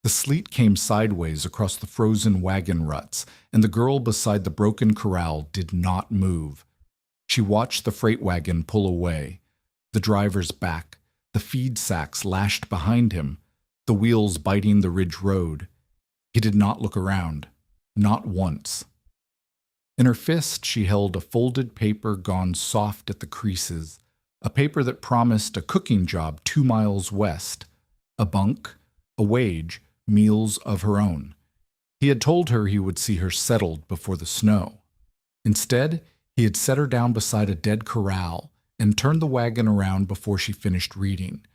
The sleet came sideways across the frozen wagon ruts, and the girl beside the broken corral did not move. She watched the freight wagon pull away, the driver's back, the feed sacks lashed behind him, the wheels biting the ridge road. He did not look around, not once. In her fist she held a folded paper gone soft at the creases, a paper that promised a cooking job 2 miles west, a bunk, a wage, meals of her own. He had told her he would see her settled before the snow. Instead, he had set her down beside a dead corral and turned the wagon around before she finished reading,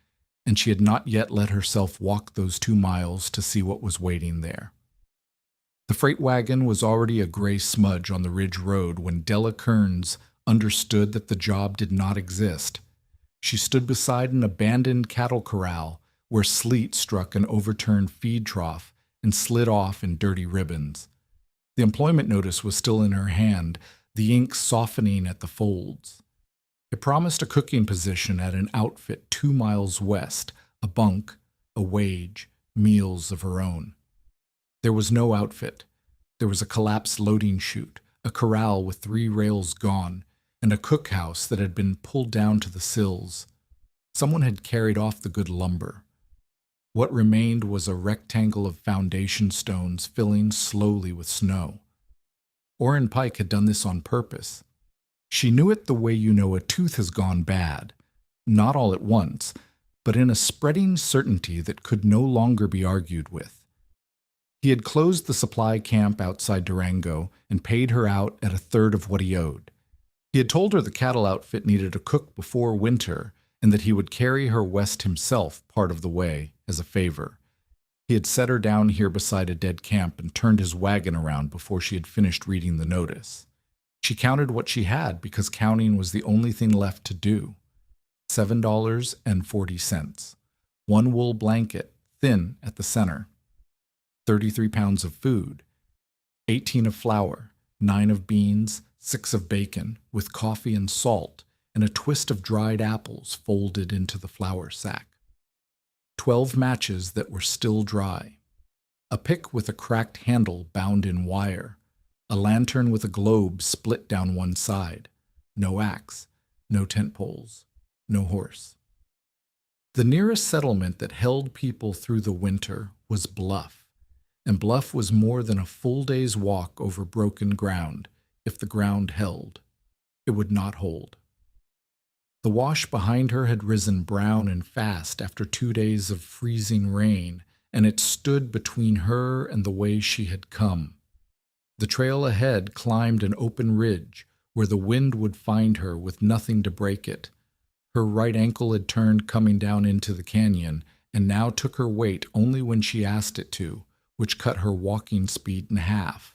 and she had not yet let herself walk those 2 miles to see what was waiting there. The freight wagon was already a gray smudge on the ridge road when Della Kearns understood that the job did not exist. She stood beside an abandoned cattle corral where sleet struck an overturned feed trough and slid off in dirty ribbons. The employment notice was still in her hand, the ink softening at the folds. It promised a cooking position at an outfit 2 miles west, a bunk, a wage, meals of her own. There was no outfit. There was a collapsed loading chute, a corral with 3 rails gone, and a cookhouse that had been pulled down to the sills. Someone had carried off the good lumber. What remained was a rectangle of foundation stones filling slowly with snow. Orrin Pike had done this on purpose. She knew it the way you know a tooth has gone bad, not all at once, but in a spreading certainty that could no longer be argued with. He had closed the supply camp outside Durango and paid her out at 1/3 of what he owed. He had told her the cattle outfit needed a cook before winter and that he would carry her west himself part of the way as a favor. He had set her down here beside a dead camp and turned his wagon around before she had finished reading the notice. She counted what she had because counting was the only thing left to do. $7.40. 1 wool blanket, thin at the center. 33 pounds of food. 18 of flour, 9 of beans, 6 of bacon, with coffee and salt, and a twist of dried apples folded into the flour sack. 12 matches that were still dry. A pick with a cracked handle bound in wire. A lantern with a globe split down one side. No axe, no tent poles, no horse. The nearest settlement that held people through the winter was Bluff, and Bluff was more than a full day's walk over broken ground. If the ground held, it would not hold. The wash behind her had risen brown and fast after 2 days of freezing rain, and it stood between her and the way she had come. The trail ahead climbed an open ridge where the wind would find her with nothing to break it. Her right ankle had turned coming down into the canyon, and now took her weight only when she asked it to, which cut her walking speed in half.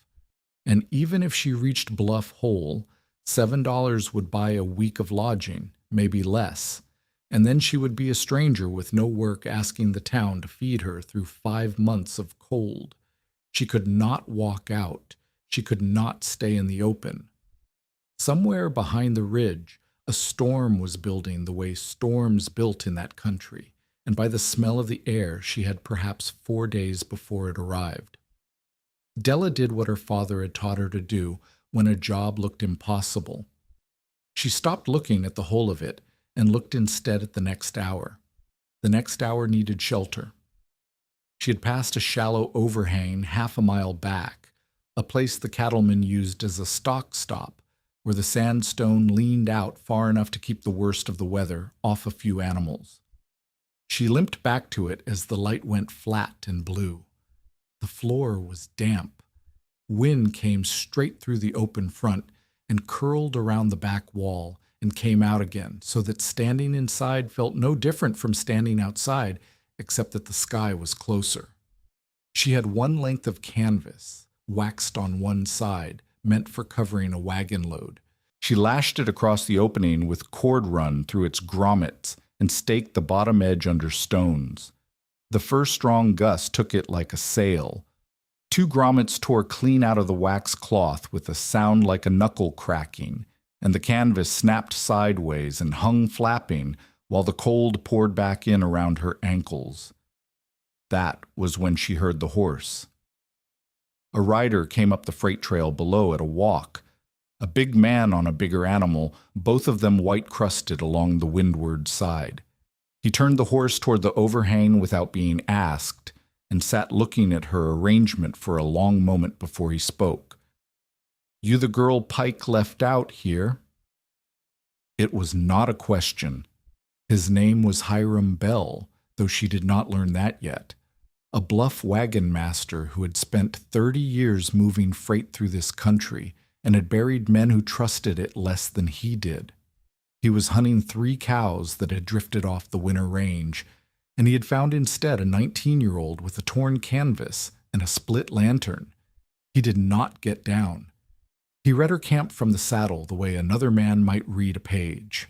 And even if she reached Bluff whole, $7 would buy a week of lodging, maybe less, and then she would be a stranger with no work asking the town to feed her through 5 months of cold. She could not walk out. She could not stay in the open. Somewhere behind the ridge, a storm was building the way storms built in that country, and by the smell of the air she had perhaps 4 days before it arrived. Della did what her father had taught her to do when a job looked impossible. She stopped looking at the whole of it and looked instead at the next hour. The next hour needed shelter. She had passed a shallow overhang 1/2 a mile back, a place the cattlemen used as a stock stop, where the sandstone leaned out far enough to keep the worst of the weather off a few animals. She limped back to it as the light went flat and blue. The floor was damp. Wind came straight through the open front and curled around the back wall and came out again, so that standing inside felt no different from standing outside, except that the sky was closer. She had 1 length of canvas, waxed on one side, meant for covering a wagon load. She lashed it across the opening with cord run through its grommets and staked the bottom edge under stones. The first strong gust took it like a sail. 2 grommets tore clean out of the wax cloth with a sound like a knuckle cracking, and the canvas snapped sideways and hung flapping while the cold poured back in around her ankles. That was when she heard the horse. A rider came up the freight trail below at a walk. A big man on a bigger animal, both of them white-crusted along the windward side. He turned the horse toward the overhang without being asked, and sat looking at her arrangement for a long moment before he spoke. "You the girl Pike left out here?" It was not a question. His name was Hiram Bell, though she did not learn that yet. A bluff wagon master who had spent 30 years moving freight through this country and had buried men who trusted it less than he did. He was hunting 3 cows that had drifted off the winter range, and he had found instead a 19-year-old with a torn canvas and a split lantern. He did not get down. He read her camp from the saddle the way another man might read a page.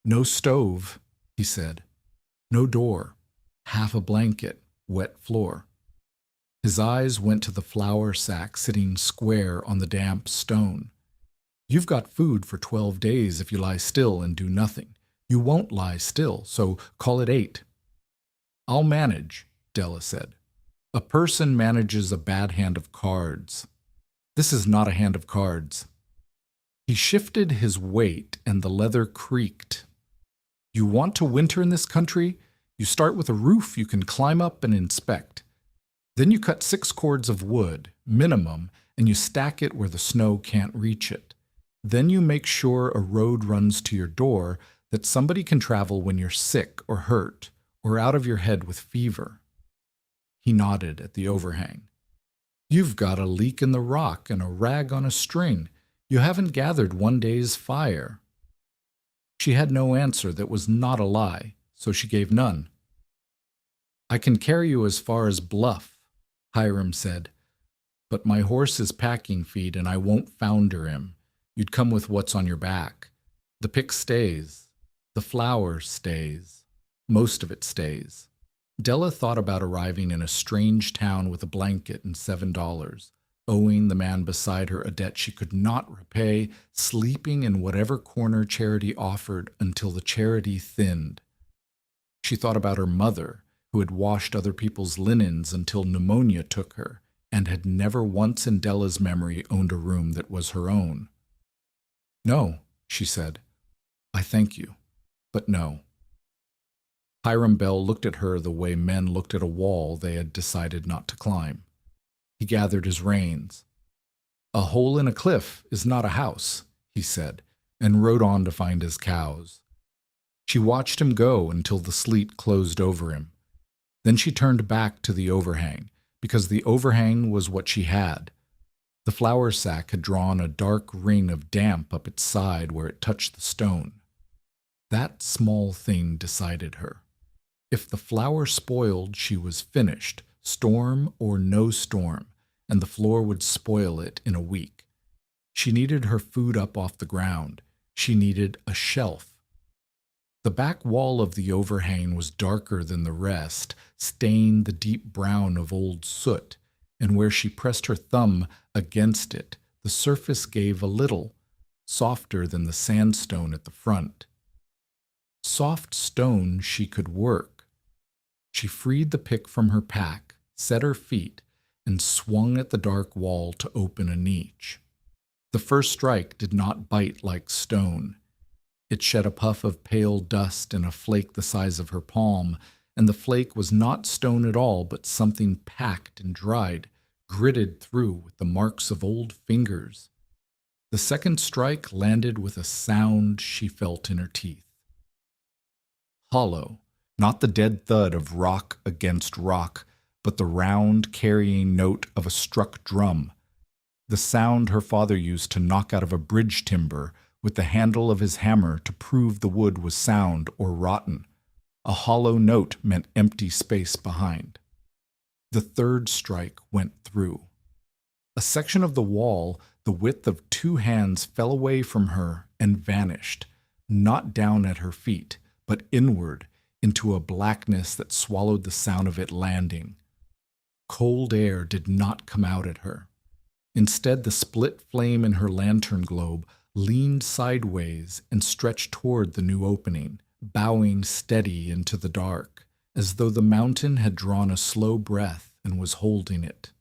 "No stove," he said. "No door. Half a blanket. Wet floor." His eyes went to the flour sack sitting square on the damp stone. "You've got food for 12 days if you lie still and do nothing. You won't lie still, so call it 8. "I'll manage," Della said. "A person manages a bad hand of cards. This is not a hand of cards." He shifted his weight and the leather creaked. "You want to winter in this country? You start with a roof you can climb up and inspect. Then you cut 6 cords of wood, minimum, and you stack it where the snow can't reach it. Then you make sure a road runs to your door that somebody can travel when you're sick or hurt or out of your head with fever." He nodded at the overhang. "You've got a leak in the rock and a rag on a string. You haven't gathered one day's fire." She had no answer that was not a lie, so she gave none. "I can carry you as far as Bluff," Hiram said, "but my horse is packing feed and I won't founder him. You'd come with what's on your back. The pick stays. The flour stays. Most of it stays." Della thought about arriving in a strange town with a blanket and $7, owing the man beside her a debt she could not repay, sleeping in whatever corner charity offered until the charity thinned. She thought about her mother, who had washed other people's linens until pneumonia took her, and had never once in Della's memory owned a room that was her own. "No," she said. "I thank you, but no." Hiram Bell looked at her the way men looked at a wall they had decided not to climb. He gathered his reins. "A hole in a cliff is not a house," he said, and rode on to find his cows. She watched him go until the sleet closed over him. Then she turned back to the overhang, because the overhang was what she had. The flour sack had drawn a dark ring of damp up its side where it touched the stone. That small thing decided her. If the flour spoiled, she was finished, storm or no storm, and the floor would spoil it in a week. She needed her food up off the ground. She needed a shelf. The back wall of the overhang was darker than the rest, stained the deep brown of old soot, and where she pressed her thumb against it, the surface gave a little, softer than the sandstone at the front. Soft stone she could work. She freed the pick from her pack, set her feet, and swung at the dark wall to open a niche. The first strike did not bite like stone. It shed a puff of pale dust in a flake the size of her palm, and the flake was not stone at all, but something packed and dried, gritted through with the marks of old fingers. The second strike landed with a sound she felt in her teeth. Hollow, not the dead thud of rock against rock, but the round, carrying note of a struck drum. The sound her father used to knock out of a bridge timber with the handle of his hammer to prove the wood was sound or rotten. A hollow note meant empty space behind. The third strike went through. A section of the wall, the width of 2 hands, fell away from her and vanished, not down at her feet, but inward into a blackness that swallowed the sound of it landing. Cold air did not come out at her. Instead, the split flame in her lantern globe leaned sideways and stretched toward the new opening, bowing steady into the dark, as though the mountain had drawn a slow breath and was holding it.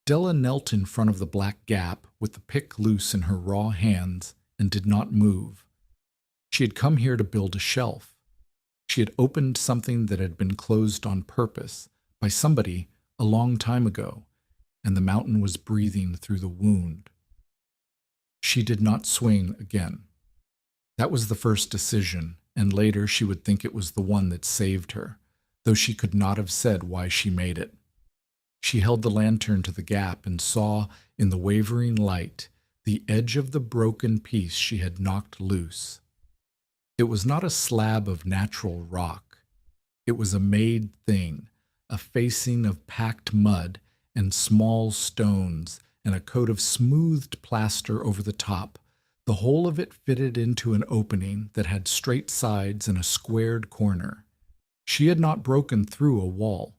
Della knelt in front of the black gap with the pick loose in her raw hands and did not move. She had come here to build a shelf. She had opened something that had been closed on purpose by somebody a long time ago, and the mountain was breathing through the wound. She did not swing again. That was the first decision, and later she would think it was the one that saved her, though she could not have said why she made it. She held the lantern to the gap and saw, in the wavering light, the edge of the broken piece she had knocked loose. It was not a slab of natural rock. It was a made thing, a facing of packed mud and small stones and a coat of smoothed plaster over the top. The whole of it fitted into an opening that had straight sides and a squared corner. She had not broken through a wall.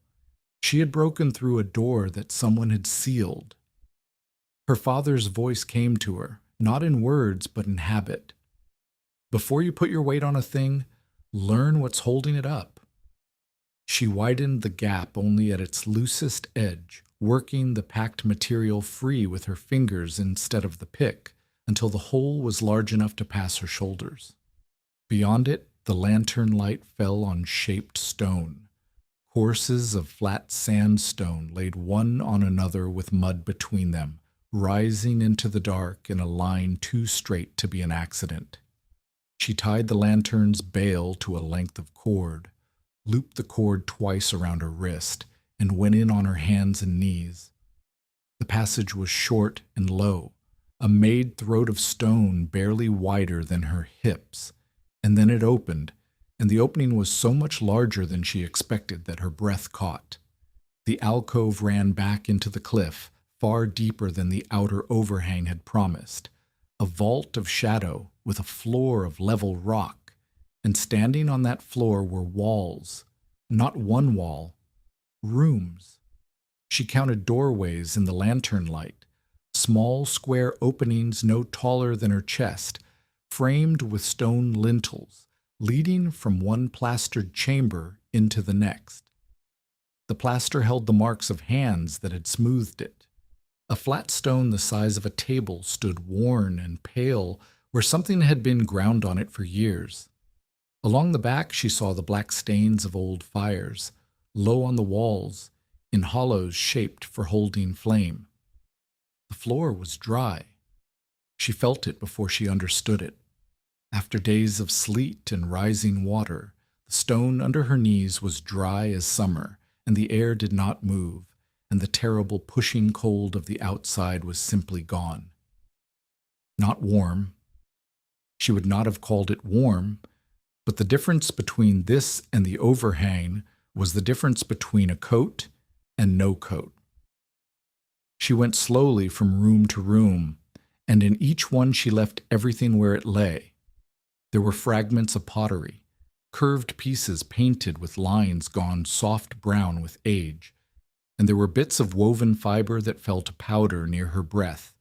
She had broken through a door that someone had sealed. Her father's voice came to her, not in words but in habit. Before you put your weight on a thing, learn what's holding it up. She widened the gap only at its loosest edge, working the packed material free with her fingers instead of the pick, until the hole was large enough to pass her shoulders. Beyond it, the lantern light fell on shaped stone. Courses of flat sandstone laid one on another with mud between them, rising into the dark in a line too straight to be an accident. She tied the lantern's bail to a length of cord, looped the cord twice around her wrist, and went in on her hands and knees. The passage was short and low, a made throat of stone barely wider than her hips, and then it opened, and the opening was so much larger than she expected that her breath caught. The alcove ran back into the cliff, far deeper than the outer overhang had promised, a vault of shadow with a floor of level rock, and standing on that floor were walls, not one wall, rooms. She counted doorways in the lantern light, small square openings no taller than her chest, framed with stone lintels, leading from one plastered chamber into the next. The plaster held the marks of hands that had smoothed it. A flat stone the size of a table stood worn and pale where something had been ground on it for years. Along the back she saw the black stains of old fires, low on the walls, in hollows shaped for holding flame. The floor was dry. She felt it before she understood it. After days of sleet and rising water, the stone under her knees was dry as summer, and the air did not move, and the terrible pushing cold of the outside was simply gone. Not warm. She would not have called it warm, but the difference between this and the overhang was the difference between a coat and no coat. She went slowly from room to room, and in each one she left everything where it lay. There were fragments of pottery, curved pieces painted with lines gone soft brown with age, and there were bits of woven fiber that fell to powder near her breath,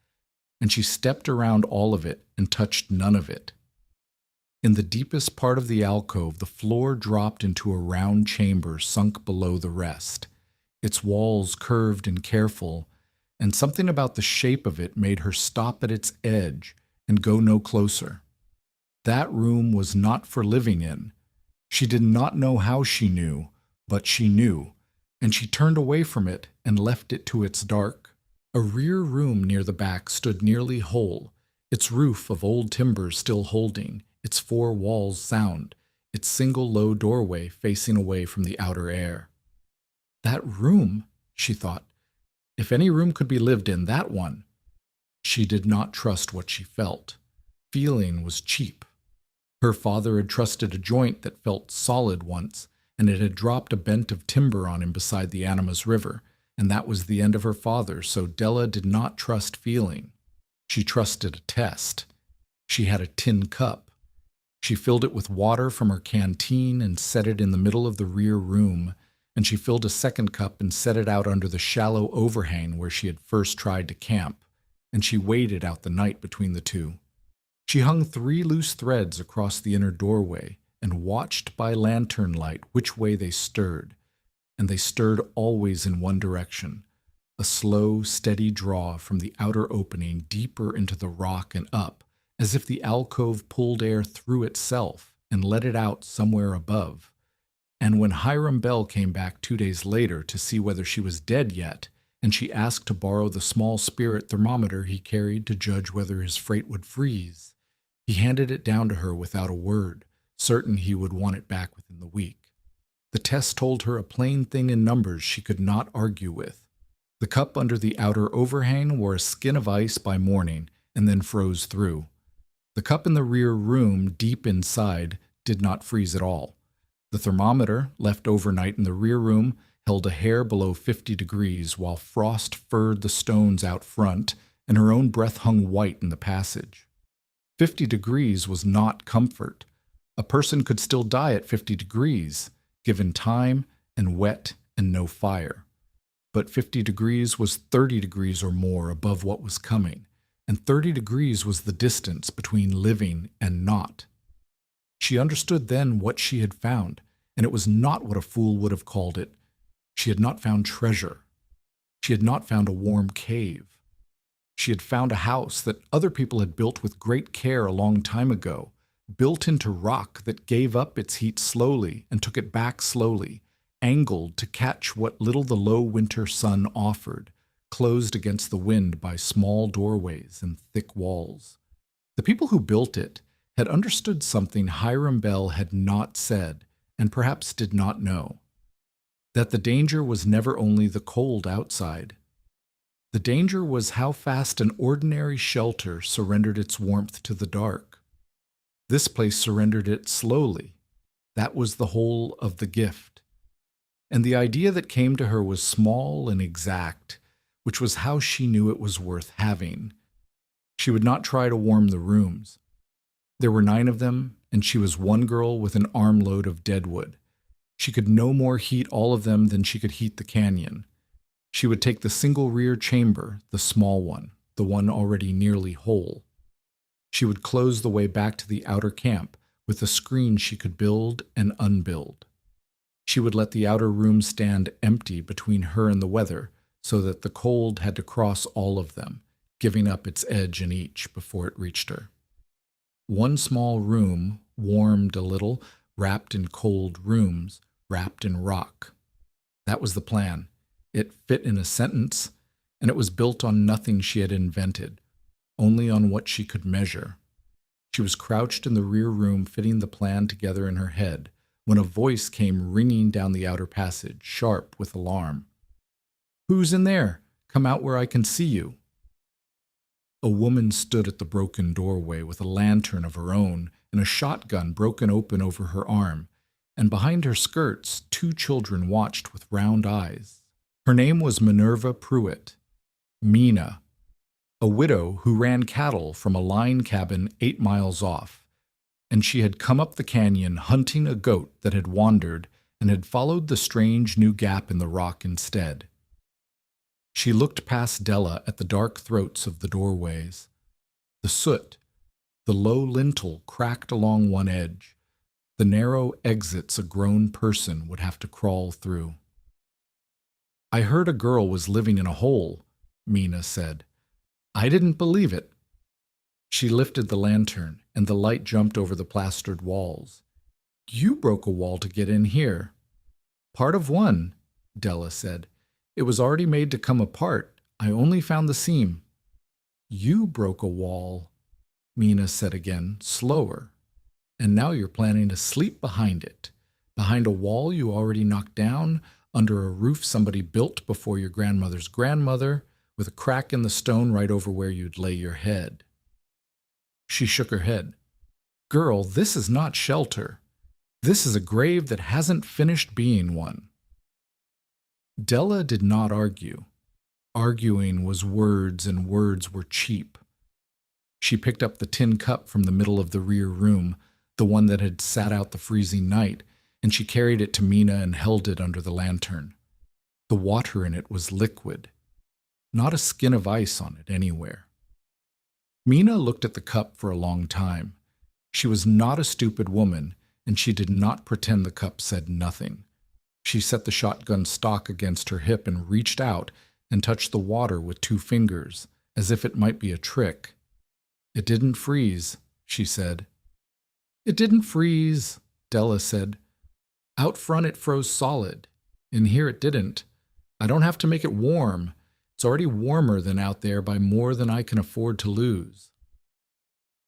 and she stepped around all of it and touched none of it. In the deepest part of the alcove, the floor dropped into a round chamber sunk below the rest, its walls curved and careful, and something about the shape of it made her stop at its edge and go no closer. That room was not for living in. She did not know how she knew, but she knew, and she turned away from it and left it to its dark. A rear room near the back stood nearly whole, its roof of old timber still holding, its four walls sound, its single low doorway facing away from the outer air. That room, she thought. If any room could be lived in, that one. She did not trust what she felt. Feeling was cheap. Her father had trusted a joint that felt solid once, and it had dropped a bent of timber on him beside the Animas River, and that was the end of her father, so Della did not trust feeling. She trusted a test. She had a tin cup. She filled it with water from her canteen and set it in the middle of the rear room, and she filled a second cup and set it out under the shallow overhang where she had first tried to camp, and she waited out the night between the two. She hung 3 loose threads across the inner doorway, and watched by lantern light which way they stirred, and they stirred always in one direction, a slow, steady draw from the outer opening deeper into the rock and up, as if the alcove pulled air through itself and let it out somewhere above. And when Hiram Bell came back 2 days later to see whether she was dead yet, and she asked to borrow the small spirit thermometer he carried to judge whether his freight would freeze, he handed it down to her without a word, certain he would want it back within the week. The test told her a plain thing in numbers she could not argue with. The cup under the outer overhang wore a skin of ice by morning and then froze through. The cup in the rear room, deep inside, did not freeze at all. The thermometer, left overnight in the rear room, held a hair below 50 degrees, while frost furred the stones out front, and her own breath hung white in the passage. 50 degrees was not comfort. A person could still die at 50 degrees, given time and wet and no fire. But 50 degrees was 30 degrees or more above what was coming, and 30 degrees was the distance between living and not. She understood then what she had found, and it was not what a fool would have called it. She had not found treasure. She had not found a warm cave. She had found a house that other people had built with great care a long time ago, built into rock that gave up its heat slowly and took it back slowly, angled to catch what little the low winter sun offered, closed against the wind by small doorways and thick walls. The people who built it had understood something Hiram Bell had not said, and perhaps did not know, that the danger was never only the cold outside. The danger was how fast an ordinary shelter surrendered its warmth to the dark. This place surrendered it slowly. That was the whole of the gift. And the idea that came to her was small and exact, which was how she knew it was worth having. She would not try to warm the rooms. There were 9 of them, and she was one girl with an armload of deadwood. She could no more heat all of them than she could heat the canyon. She would take the single rear chamber, the small one, the one already nearly whole. She would close the way back to the outer camp with a screen she could build and unbuild. She would let the outer room stand empty between her and the weather, so that the cold had to cross all of them, giving up its edge in each before it reached her. One small room, warmed a little, wrapped in cold rooms, wrapped in rock. That was the plan. It fit in a sentence, and it was built on nothing she had invented, only on what she could measure. She was crouched in the rear room fitting the plan together in her head, when a voice came ringing down the outer passage, sharp with alarm. "Who's in there? Come out where I can see you." A woman stood at the broken doorway with a lantern of her own and a shotgun broken open over her arm, and behind her skirts 2 children watched with round eyes. Her name was Minerva Pruitt, Mina, a widow who ran cattle from a line cabin 8 miles off, and she had come up the canyon hunting a goat that had wandered and had followed the strange new gap in the rock instead. She looked past Della at the dark throats of the doorways. The soot, the low lintel cracked along one edge, the narrow exits a grown person would have to crawl through. "I heard a girl was living in a hole," Mina said. "I didn't believe it." She lifted the lantern, and the light jumped over the plastered walls. "You broke a wall to get in here." "Part of one," Della said. "It was already made to come apart. I only found the seam." "You broke a wall," Mina said again, slower. "And now you're planning to sleep behind it, behind a wall you already knocked down, under a roof somebody built before your grandmother's grandmother, with a crack in the stone right over where you'd lay your head." She shook her head. "Girl, this is not shelter. This is a grave that hasn't finished being one." Della did not argue. Arguing was words, and words were cheap. She picked up the tin cup from the middle of the rear room, the one that had sat out the freezing night, and she carried it to Mina and held it under the lantern. The water in it was liquid, not a skin of ice on it anywhere. Mina looked at the cup for a long time. She was not a stupid woman, and she did not pretend the cup said nothing. She set the shotgun stock against her hip and reached out and touched the water with 2 fingers, as if it might be a trick. "It didn't freeze," she said. "It didn't freeze," Della said. "Out front it froze solid. In here it didn't. I don't have to make it warm. It's already warmer than out there by more than I can afford to lose."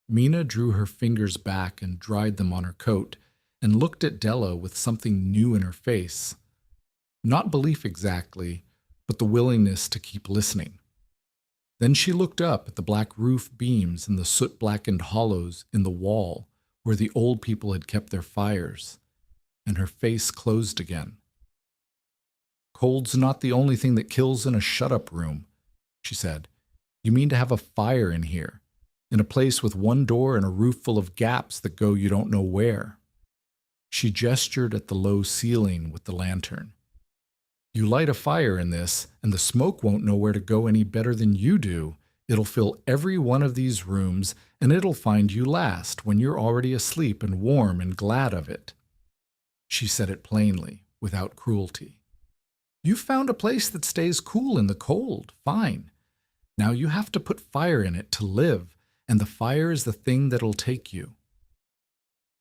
Mina drew her fingers back and dried them on her coat, and looked at Della with something new in her face. Not belief exactly, but the willingness to keep listening. Then she looked up at the black roof beams and the soot-blackened hollows in the wall where the old people had kept their fires, and her face closed again. "Cold's not the only thing that kills in a shut-up room," she said. "You mean to have a fire in here, in a place with one door and a roof full of gaps that go you don't know where." She gestured at the low ceiling with the lantern. "You light a fire in this, and the smoke won't know where to go any better than you do. It'll fill every one of these rooms, and it'll find you last when you're already asleep and warm and glad of it." She said it plainly, without cruelty. "You've found a place that stays cool in the cold, fine. Now you have to put fire in it to live, and the fire is the thing that'll take you."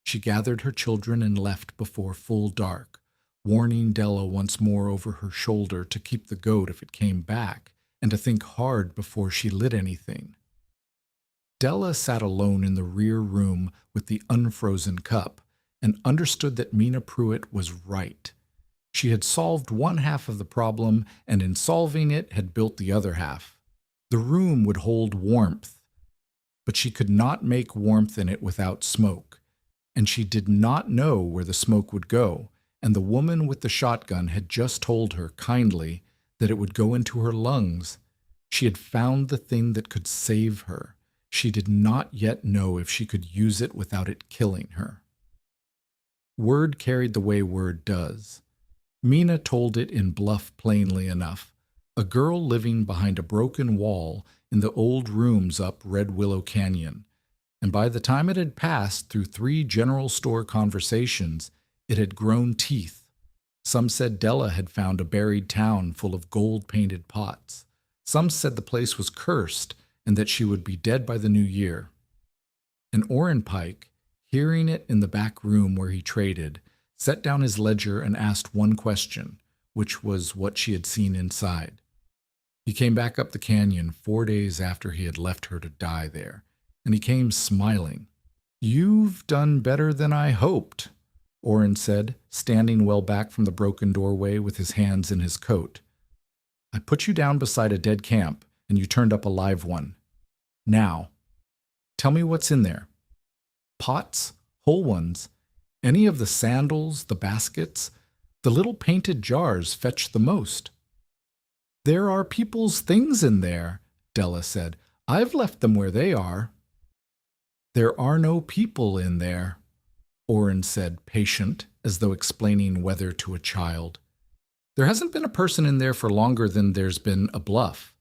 She gathered her children and left before full dark, warning Della once more over her shoulder to keep the goat if it came back, and to think hard before she lit anything. Della sat alone in the rear room with the unfrozen cup, and understood that Mina Pruitt was right. She had solved one half of the problem, and in solving it had built the other half. The room would hold warmth, but she could not make warmth in it without smoke, and she did not know where the smoke would go, and the woman with the shotgun had just told her kindly that it would go into her lungs. She had found the thing that could save her. She did not yet know if she could use it without it killing her. Word carried the way word does. Mina told it in bluff plainly enough. A girl living behind a broken wall in the old rooms up Red Willow Canyon, and by the time it had passed through 3 general store conversations, it had grown teeth. Some said Della had found a buried town full of gold-painted pots. Some said the place was cursed and that she would be dead by the new year. And Orrin Pike, hearing it in the back room where he traded, set down his ledger and asked one question, which was what she had seen inside. He came back up the canyon 4 days after he had left her to die there, and he came smiling. "You've done better than I hoped," Orrin said, standing well back from the broken doorway with his hands in his coat. "I put you down beside a dead camp, and you turned up a live one. Now, tell me what's in there. Pots, whole ones, any of the sandals, the baskets, the little painted jars fetch the most." "There are people's things in there," Della said. "I've left them where they are." "There are no people in there," Orrin said, patient, as though explaining weather to a child. "There hasn't been a person in there for longer than there's been a bluff.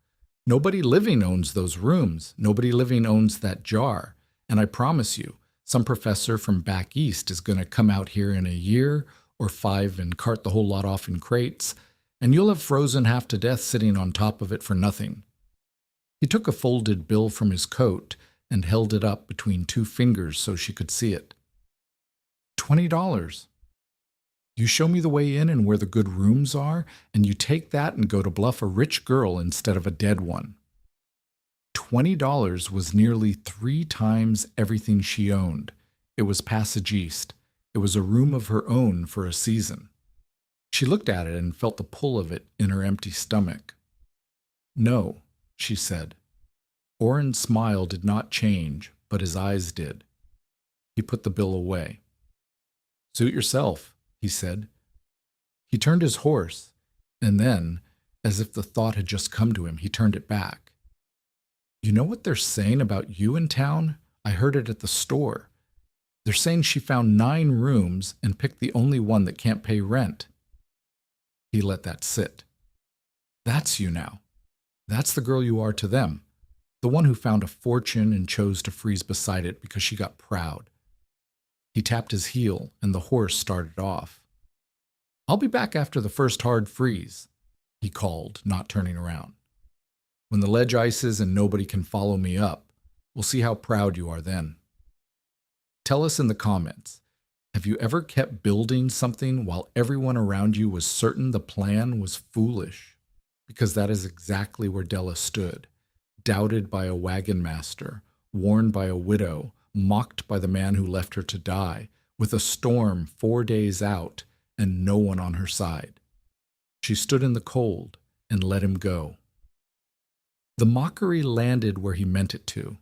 Nobody living owns those rooms. Nobody living owns that jar. And I promise you, some professor from back east is going to come out here in a year or 5 and cart the whole lot off in crates, and you'll have frozen half to death sitting on top of it for nothing." He took a folded bill from his coat and held it up between 2 fingers so she could see it. $20. You show me the way in and where the good rooms are, and you take that and go to bluff a rich girl instead of a dead one. $20 was nearly 3 times everything she owned. It was Passage East. It was a room of her own for a season. She looked at it and felt the pull of it in her empty stomach. "No," she said. Orrin's smile did not change, but his eyes did. He put the bill away. "Suit yourself," he said. He turned his horse, and then, as if the thought had just come to him, he turned it back. "You know what they're saying about you in town? I heard it at the store. They're saying she found 9 rooms and picked the only one that can't pay rent." He let that sit. "That's you now. That's the girl you are to them. The one who found a fortune and chose to freeze beside it because she got proud." He tapped his heel, and the horse started off. "I'll be back after the first hard freeze," he called, not turning around. "When the ledge ices and nobody can follow me up, we'll see how proud you are then." Tell us in the comments, have you ever kept building something while everyone around you was certain the plan was foolish? Because that is exactly where Della stood, doubted by a wagon master, warned by a widow, mocked by the man who left her to die, with a storm 4 days out and no one on her side. She stood in the cold and let him go. The mockery landed where he meant it to.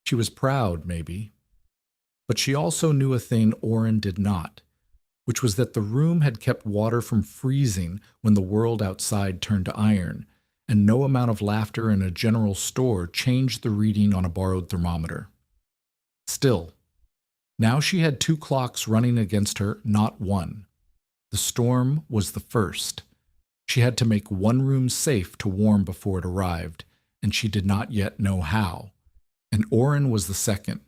She was proud, maybe, but she also knew a thing Orrin did not, which was that the room had kept water from freezing when the world outside turned to iron, and no amount of laughter in a general store changed the reading on a borrowed thermometer. Still, now she had 2 clocks running against her, not one. The storm was the first. She had to make one room safe to warm before it arrived, and she did not yet know how. And Orrin was the second.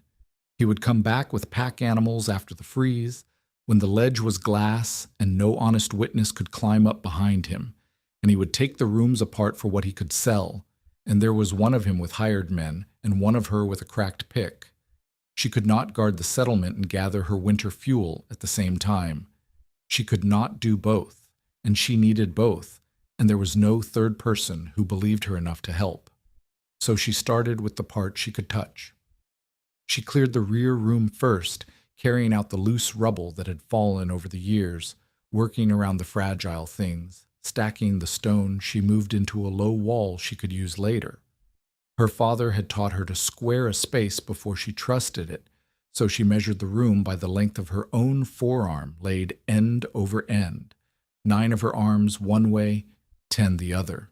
He would come back with pack animals after the freeze, when the ledge was glass and no honest witness could climb up behind him, and he would take the rooms apart for what he could sell, and there was one of him with hired men and one of her with a cracked pick. She could not guard the settlement and gather her winter fuel at the same time. She could not do both, and she needed both, and there was no third person who believed her enough to help. So she started with the part she could touch. She cleared the rear room first, carrying out the loose rubble that had fallen over the years, working around the fragile things, stacking the stone she moved into a low wall she could use later. Her father had taught her to square a space before she trusted it, so she measured the room by the length of her own forearm laid end over end, 9 of her arms one way, 10 the other,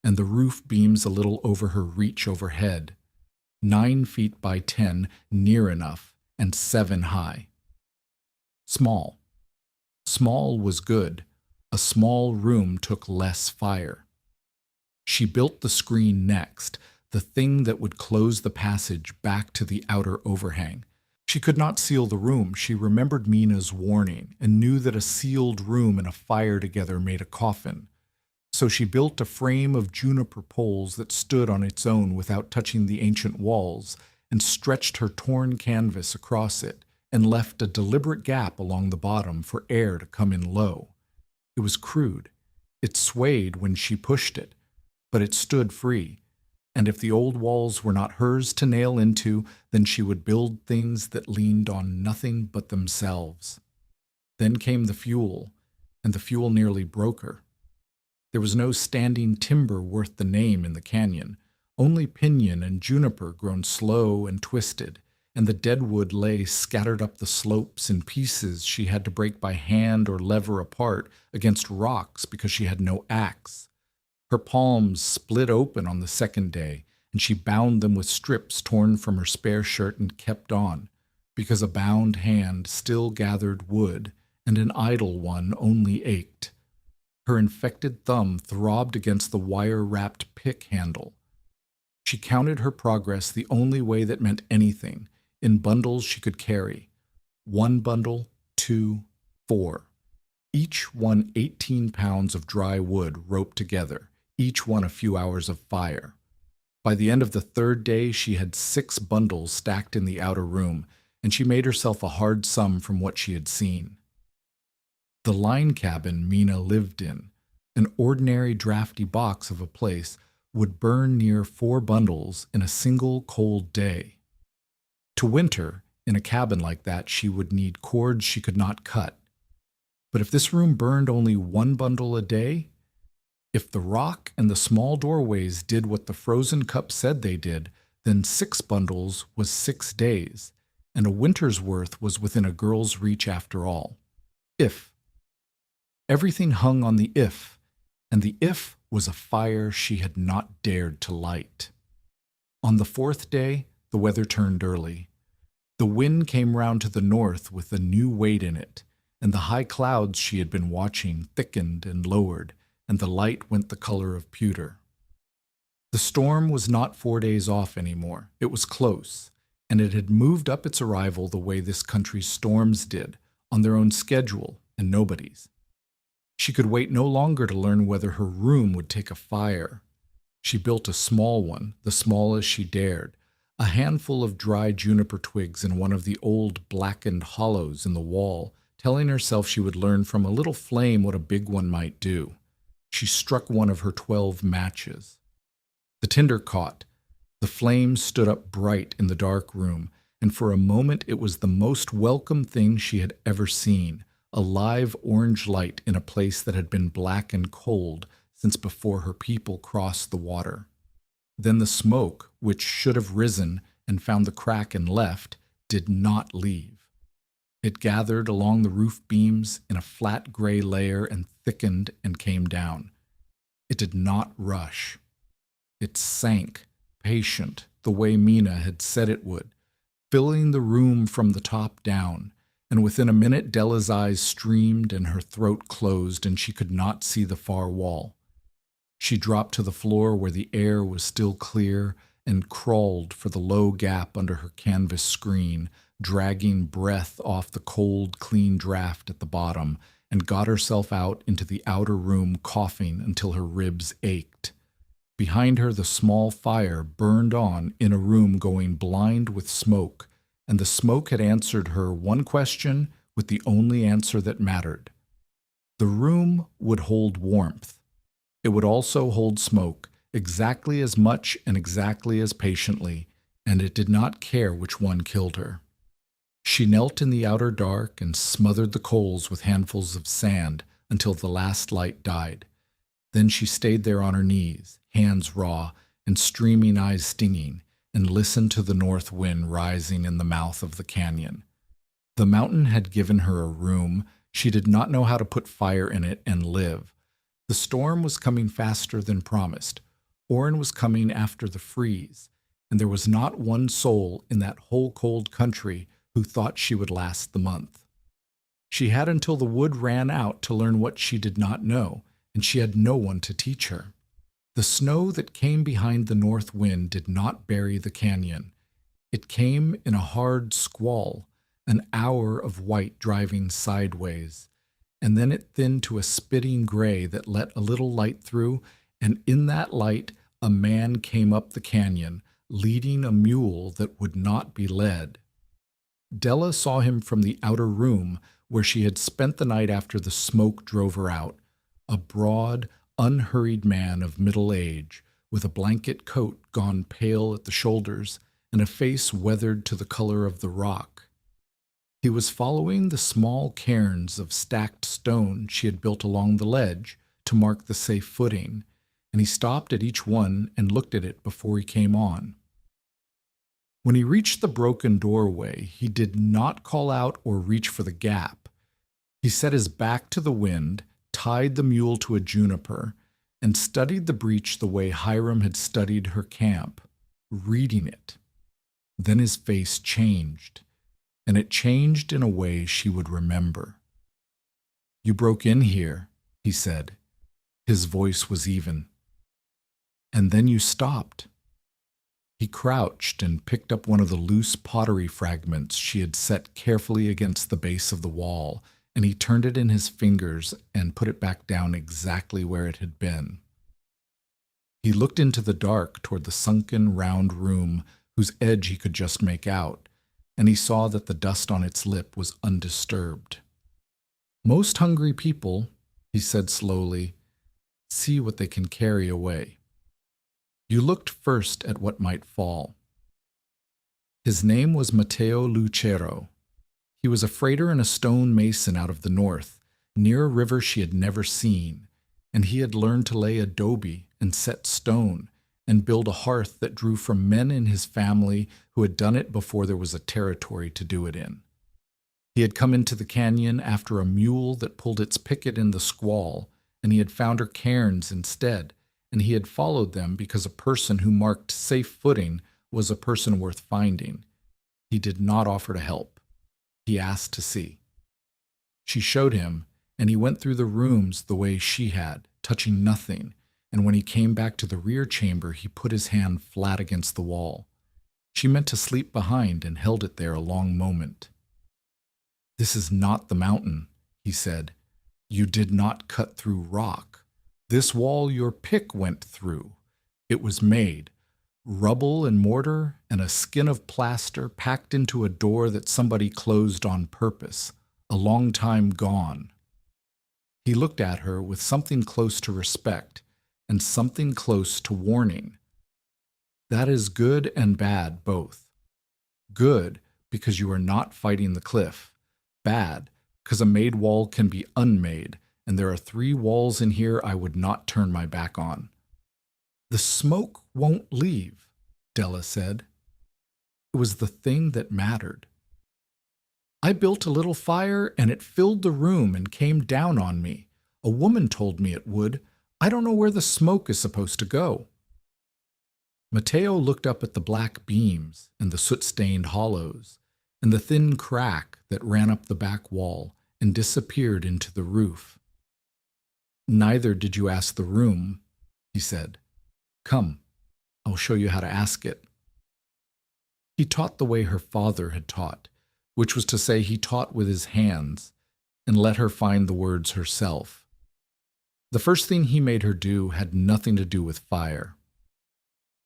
and the roof beams a little over her reach overhead, 9 feet by 10 near enough, and 7 high. Small. Small was good. A small room took less fire. She built the screen next, the thing that would close the passage back to the outer overhang. She could not seal the room. She remembered Mina's warning and knew that a sealed room and a fire together made a coffin. So she built a frame of juniper poles that stood on its own without touching the ancient walls, and stretched her torn canvas across it, and left a deliberate gap along the bottom for air to come in low. It was crude. It swayed when she pushed it, but it stood free. And if the old walls were not hers to nail into, then she would build things that leaned on nothing but themselves. Then came the fuel, and the fuel nearly broke her. There was no standing timber worth the name in the canyon, only pinyon and juniper grown slow and twisted, and the dead wood lay scattered up the slopes in pieces she had to break by hand or lever apart against rocks because she had no axe. Her palms split open on the second day, and she bound them with strips torn from her spare shirt and kept on, because a bound hand still gathered wood, and an idle one only ached. Her infected thumb throbbed against the wire-wrapped pick handle. She counted her progress the only way that meant anything, in bundles she could carry. 1 bundle, 2, 4. Each one 18 pounds of dry wood roped together, each one a few hours of fire. By the end of the 3rd day, she had 6 bundles stacked in the outer room, and she made herself a hard sum from what she had seen. The line cabin Mina lived in, an ordinary drafty box of a place, would burn near 4 bundles in a single cold day. To winter, in a cabin like that, she would need cords she could not cut. But if this room burned only 1 bundle a day, if the rock and the small doorways did what the frozen cup said they did, then 6 bundles was 6 days, and a winter's worth was within a girl's reach after all. If. Everything hung on the if, and the if was a fire she had not dared to light. On the 4th day, the weather turned early. The wind came round to the north with a new weight in it, and the high clouds she had been watching thickened and lowered, and the light went the color of pewter. The storm was not 4 days off anymore. It was close, and it had moved up its arrival the way this country's storms did, on their own schedule and nobody's. She could wait no longer to learn whether her room would take a fire. She built a small one, the smallest she dared, a handful of dry juniper twigs in one of the old blackened hollows in the wall, telling herself she would learn from a little flame what a big one might do. She struck one of her 12 matches. The tinder caught. The flame stood up bright in the dark room, and for a moment it was the most welcome thing she had ever seen, a live orange light in a place that had been black and cold since before her people crossed the water. Then the smoke, which should have risen and found the crack and left, did not leave. It gathered along the roof beams in a flat gray layer and thickened and came down. It did not rush. It sank, patient, the way Mina had said it would, filling the room from the top down, and within a minute Della's eyes streamed and her throat closed and she could not see the far wall. She dropped to the floor where the air was still clear and crawled for the low gap under her canvas screen, dragging breath off the cold, clean draft at the bottom, and got herself out into the outer room coughing until her ribs ached. Behind her the small fire burned on in a room going blind with smoke, and the smoke had answered her one question with the only answer that mattered. The room would hold warmth. It would also hold smoke, exactly as much and exactly as patiently, and it did not care which one killed her. She knelt in the outer dark and smothered the coals with handfuls of sand until the last light died. Then she stayed there on her knees, hands raw and streaming eyes stinging, and listened to the north wind rising in the mouth of the canyon. The mountain had given her a room. She did not know how to put fire in it and live. The storm was coming faster than promised. Orrin was coming after the freeze, and there was not one soul in that whole cold country who thought she would last the month. She had until the wood ran out to learn what she did not know, and she had no one to teach her. The snow that came behind the north wind did not bury the canyon. It came in a hard squall, an hour of white driving sideways, and then it thinned to a spitting gray that let a little light through, and in that light a man came up the canyon, leading a mule that would not be led. Della saw him from the outer room where she had spent the night after the smoke drove her out, a broad, unhurried man of middle age, with a blanket coat gone pale at the shoulders and a face weathered to the color of the rock. He was following the small cairns of stacked stone she had built along the ledge to mark the safe footing, and he stopped at each one and looked at it before he came on. When he reached the broken doorway, he did not call out or reach for the gap. He set his back to the wind, tied the mule to a juniper, and studied the breach the way Hiram had studied her camp, reading it. Then his face changed, and it changed in a way she would remember. "You broke in here," he said. His voice was even. "And then you stopped." He crouched and picked up one of the loose pottery fragments she had set carefully against the base of the wall, and he turned it in his fingers and put it back down exactly where it had been. He looked into the dark toward the sunken, round room whose edge he could just make out, and he saw that the dust on its lip was undisturbed. "Most hungry people," he said slowly, "see what they can carry away. You looked first at what might fall." His name was Matteo Lucero. He was a freighter and a stone mason out of the north, near a river she had never seen, and he had learned to lay adobe and set stone and build a hearth that drew from men in his family who had done it before there was a territory to do it in. He had come into the canyon after a mule that pulled its picket in the squall, and he had found her cairns instead, and he had followed them because a person who marked safe footing was a person worth finding. He did not offer to help. He asked to see. She showed him, and he went through the rooms the way she had, touching nothing, and when he came back to the rear chamber, he put his hand flat against the wall. She meant to sleep behind and held it there a long moment. "This is not the mountain," he said. "You did not cut through rock. This wall your pick went through. It was made. Rubble and mortar and a skin of plaster packed into a door that somebody closed on purpose, a long time gone." He looked at her with something close to respect and something close to warning. "That is good and bad both. Good, because you are not fighting the cliff. Bad, because a made wall can be unmade, and there are 3 walls in here I would not turn my back on." "The smoke won't leave," Della said. It was the thing that mattered. "I built a little fire, and it filled the room and came down on me. A woman told me it would. I don't know where the smoke is supposed to go." Matteo looked up at the black beams and the soot-stained hollows, and the thin crack that ran up the back wall and disappeared into the roof. "Neither did you ask the room," he said. "Come, I'll show you how to ask it." He taught the way her father had taught, which was to say he taught with his hands, and let her find the words herself. The first thing he made her do had nothing to do with fire.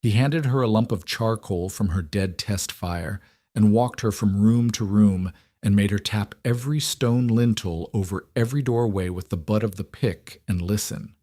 He handed her a lump of charcoal from her dead test fire and walked her from room to room and made her tap every stone lintel over every doorway with the butt of the pick and listen.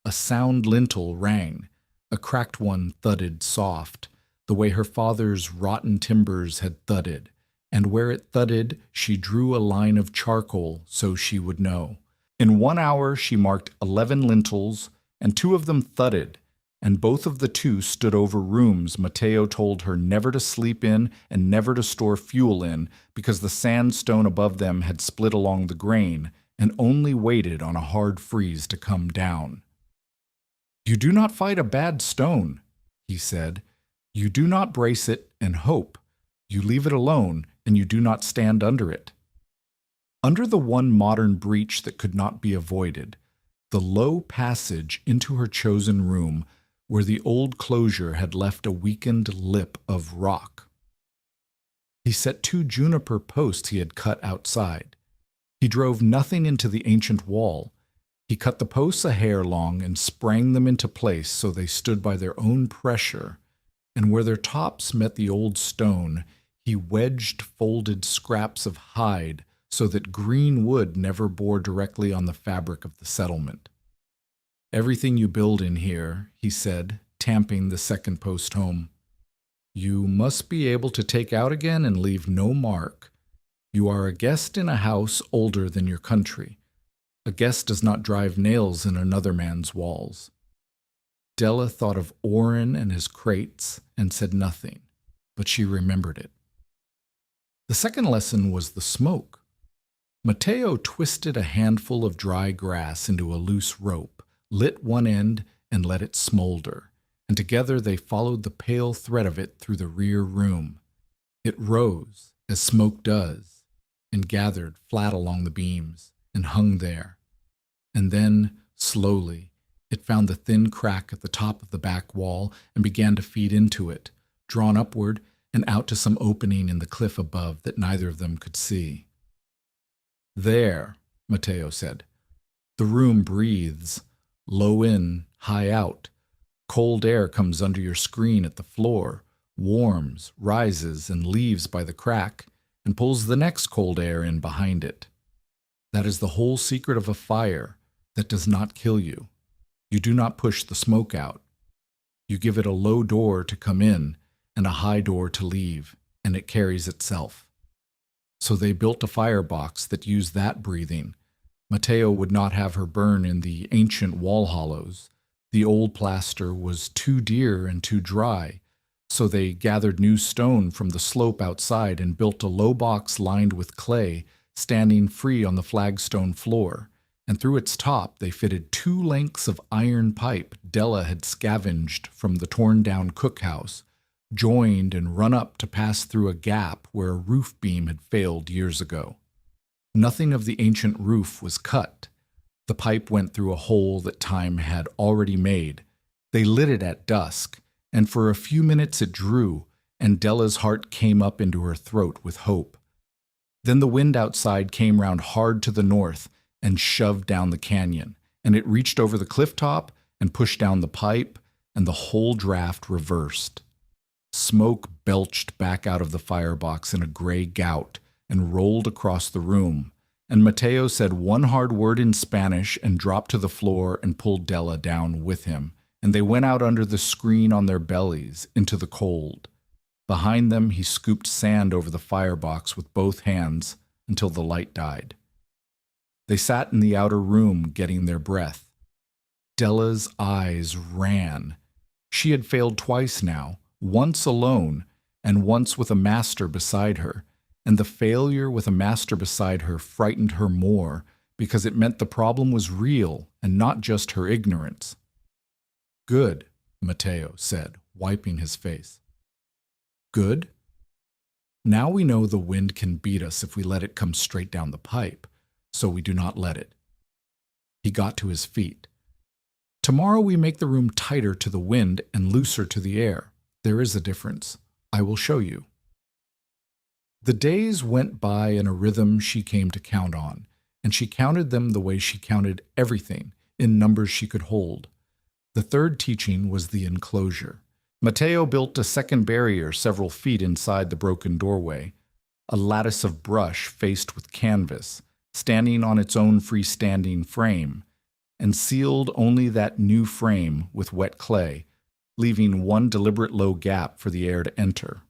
A sound lintel rang. A cracked one thudded soft, the way her father's rotten timbers had thudded, and where it thudded she drew a line of charcoal so she would know. In 1 hour she marked 11 lintels, and 2 of them thudded, and both of the 2 stood over rooms Matteo told her never to sleep in and never to store fuel in because the sandstone above them had split along the grain and only waited on a hard freeze to come down. "You do not fight a bad stone," he said. "You do not brace it and hope. You leave it alone, and you do not stand under it." Under the one modern breach that could not be avoided, the low passage into her chosen room where the old closure had left a weakened lip of rock. He set 2 juniper posts he had cut outside. He drove nothing into the ancient wall. He cut the posts a hair long and sprang them into place so they stood by their own pressure, and where their tops met the old stone, he wedged folded scraps of hide so that green wood never bore directly on the fabric of the settlement. "Everything you build in here," he said, tamping the second post home, "you must be able to take out again and leave no mark. You are a guest in a house older than your country. A guest does not drive nails in another man's walls." Della thought of Orrin and his crates and said nothing, but she remembered it. The second lesson was the smoke. Matteo twisted a handful of dry grass into a loose rope, lit one end, and let it smolder, and together they followed the pale thread of it through the rear room. It rose, as smoke does, and gathered flat along the beams, and hung there. And then, slowly, it found the thin crack at the top of the back wall and began to feed into it, drawn upward and out to some opening in the cliff above that neither of them could see. "There," Matteo said. "The room breathes. Low in, high out. Cold air comes under your screen at the floor, warms, rises, and leaves by the crack, and pulls the next cold air in behind it. That is the whole secret of a fire that does not kill you. You do not push the smoke out. You give it a low door to come in and a high door to leave, and it carries itself." So they built a firebox that used that breathing. Matteo would not have her burn in the ancient wall hollows. The old plaster was too dear and too dry, so they gathered new stone from the slope outside and built a low box lined with clay, standing free on the flagstone floor, and through its top they fitted 2 lengths of iron pipe Della had scavenged from the torn-down cookhouse, joined and run up to pass through a gap where a roof beam had failed years ago. Nothing of the ancient roof was cut. The pipe went through a hole that time had already made. They lit it at dusk, and for a few minutes it drew, and Della's heart came up into her throat with hope. Then the wind outside came round hard to the north and shoved down the canyon, and it reached over the cliff top and pushed down the pipe, and the whole draft reversed. Smoke belched back out of the firebox in a gray gout and rolled across the room, and Mateo said one hard word in Spanish and dropped to the floor and pulled Della down with him, and they went out under the screen on their bellies into the cold. Behind them, he scooped sand over the firebox with both hands until the light died. They sat in the outer room getting their breath. Della's eyes ran. She had failed twice now, once alone and once with a master beside her, and the failure with a master beside her frightened her more because it meant the problem was real and not just her ignorance. "Good," Mateo said, wiping his face. "Good? Now we know the wind can beat us if we let it come straight down the pipe, so we do not let it." He got to his feet. "Tomorrow we make the room tighter to the wind and looser to the air. There is a difference. I will show you." The days went by in a rhythm she came to count on, and she counted them the way she counted everything, in numbers she could hold. The third teaching was the enclosure. Mateo built a second barrier several feet inside the broken doorway, a lattice of brush faced with canvas, standing on its own freestanding frame, and sealed only that new frame with wet clay, leaving one deliberate low gap for the air to enter.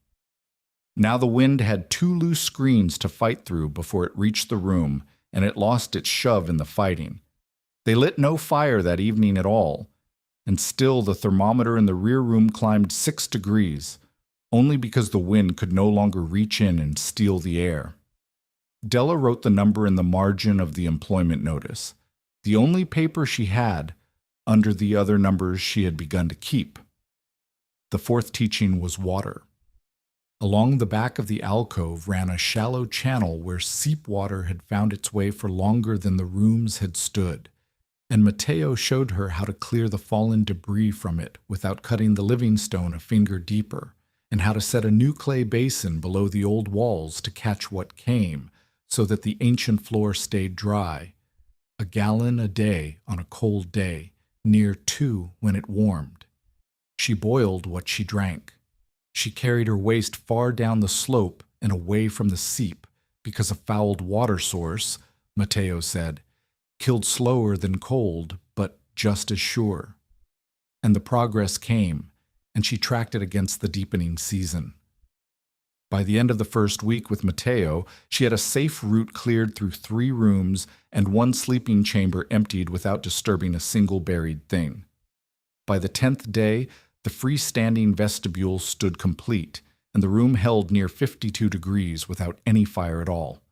Now the wind had 2 loose screens to fight through before it reached the room, and it lost its shove in the fighting. They lit no fire that evening at all, and still the thermometer in the rear room climbed 6 degrees, only because the wind could no longer reach in and steal the air. Della wrote the number in the margin of the employment notice, the only paper she had, under the other numbers she had begun to keep. The fourth teaching was water. Along the back of the alcove ran a shallow channel where seep water had found its way for longer than the rooms had stood, and Mateo showed her how to clear the fallen debris from it without cutting the living stone a finger deeper, and how to set a new clay basin below the old walls to catch what came, so that the ancient floor stayed dry. A gallon a day on a cold day, near 2 when it warmed. She boiled what she drank. She carried her waist far down the slope and away from the seep, because a fouled water source, Mateo said, killed slower than cold, but just as sure. And the progress came, and she tracked it against the deepening season. By the end of the first week with Mateo, she had a safe route cleared through 3 rooms and 1 sleeping chamber emptied without disturbing a single buried thing. By the 10th day, the freestanding vestibule stood complete, and the room held near 52 degrees without any fire at all.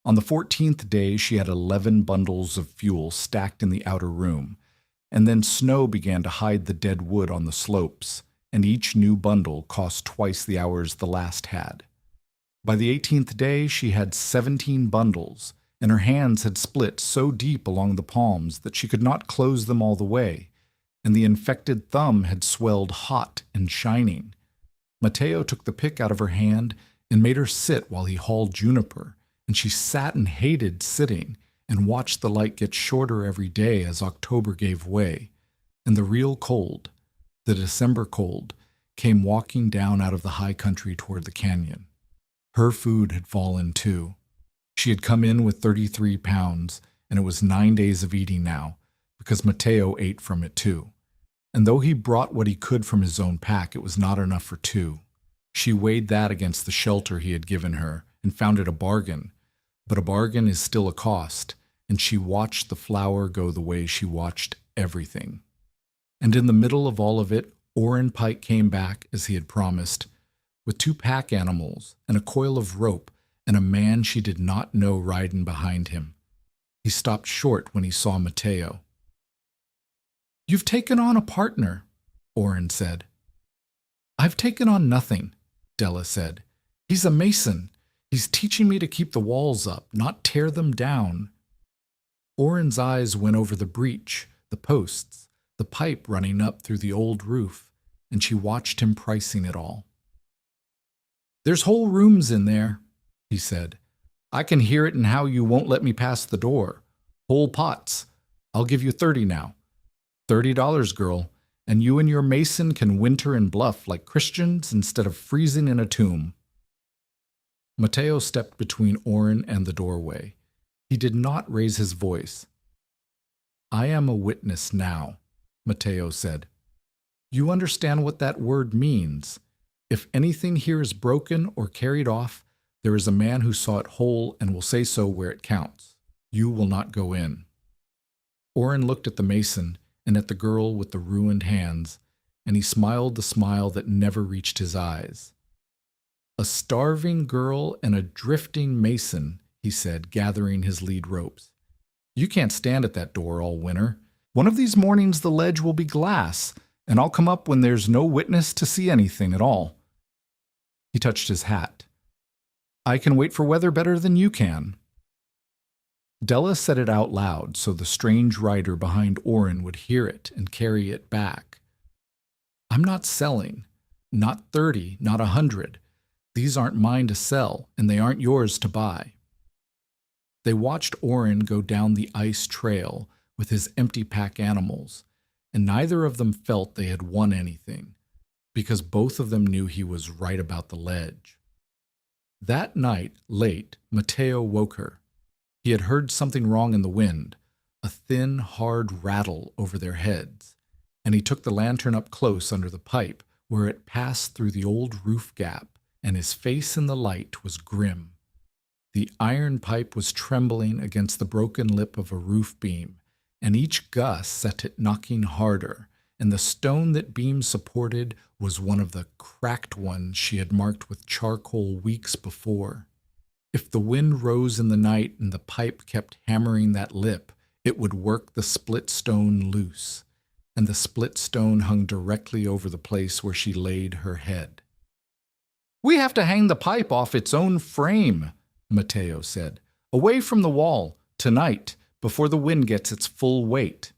On the 14th day, she had 11 bundles of fuel stacked in the outer room, and then snow began to hide the dead wood on the slopes, and each new bundle cost twice the hours the last had. By the 18th day, she had 17 bundles, and her hands had split so deep along the palms that she could not close them all the way, and the infected thumb had swelled hot and shining. Mateo took the pick out of her hand and made her sit while he hauled juniper, and she sat and hated sitting and watched the light get shorter every day as October gave way, and the real cold, the December cold, came walking down out of the high country toward the canyon. Her food had fallen too. She had come in with 33 pounds, and it was 9 days of eating now, because Mateo ate from it too. And though he brought what he could from his own pack, it was not enough for 2. She weighed that against the shelter he had given her and found it a bargain. But a bargain is still a cost, and she watched the flour go the way she watched everything. And in the middle of all of it, Orrin Pike came back as he had promised, with 2 pack animals and a coil of rope and a man she did not know riding behind him. He stopped short when he saw Mateo. "You've taken on a partner," Orrin said. "I've taken on nothing," Della said. "He's a mason. He's teaching me to keep the walls up, not tear them down." Orrin's eyes went over the breach, the posts, the pipe running up through the old roof, and she watched him pricing it all. There's whole rooms in there, he said. I can hear it in how you won't let me pass the door. Whole pots. I'll give you 30 now. $30, girl, and you and your mason can winter in Bluff like Christians instead of freezing in a tomb. Mateo stepped between Orrin and the doorway. He did not raise his voice. I am a witness now, Mateo said. You understand what that word means. If anything here is broken or carried off, there is a man who saw it whole and will say so where it counts. You will not go in. Orrin looked at the mason and at the girl with the ruined hands, and he smiled the smile that never reached his eyes. A starving girl and a drifting mason, he said, gathering his lead ropes. You can't stand at that door all winter. One of these mornings the ledge will be glass, and I'll come up when there's no witness to see anything at all. He touched his hat. I can wait for weather better than you can. Della said it out loud so the strange rider behind Orrin would hear it and carry it back. I'm not selling. Not 30, not 100. These aren't mine to sell, and they aren't yours to buy. They watched Orrin go down the ice trail with his empty pack animals, and neither of them felt they had won anything, because both of them knew he was right about the ledge. That night, late, Mateo woke her. He had heard something wrong in the wind, a thin, hard rattle over their heads, and he took the lantern up close under the pipe where it passed through the old roof gap, and his face in the light was grim. The iron pipe was trembling against the broken lip of a roof beam, and each gust set it knocking harder, and the stone that beam supported was one of the cracked ones she had marked with charcoal weeks before. If the wind rose in the night and the pipe kept hammering that lip, it would work the split stone loose, and the split stone hung directly over the place where she laid her head. We have to hang the pipe off its own frame, Mateo said, away from the wall, tonight, before the wind gets its full weight.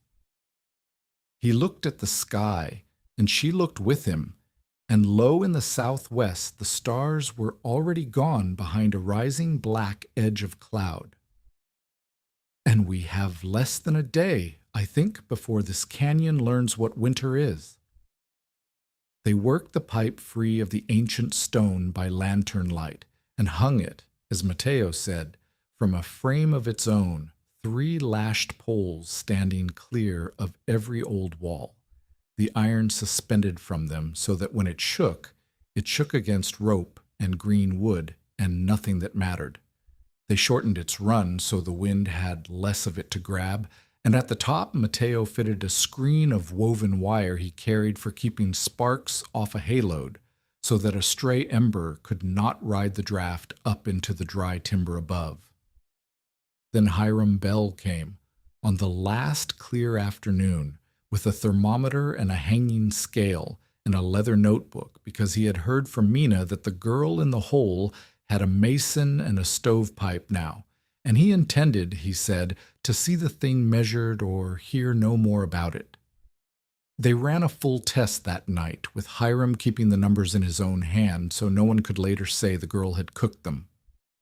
He looked at the sky, and she looked with him, and low in the southwest the stars were already gone behind a rising black edge of cloud. And we have less than a day, I think, before this canyon learns what winter is. They worked the pipe free of the ancient stone by lantern light, and hung it, as Mateo said, from a frame of its own, 3 lashed poles standing clear of every old wall, the iron suspended from them so that when it shook against rope and green wood and nothing that mattered. They shortened its run so the wind had less of it to grab, and at the top Mateo fitted a screen of woven wire he carried for keeping sparks off a hayload, so that a stray ember could not ride the draft up into the dry timber above. Then Hiram Bell came, on the last clear afternoon, with a thermometer and a hanging scale and a leather notebook, because he had heard from Mina that the girl in the hole had a mason and a stovepipe now, and he intended, he said, to see the thing measured or hear no more about it. They ran a full test that night, with Hiram keeping the numbers in his own hand so no one could later say the girl had cooked them.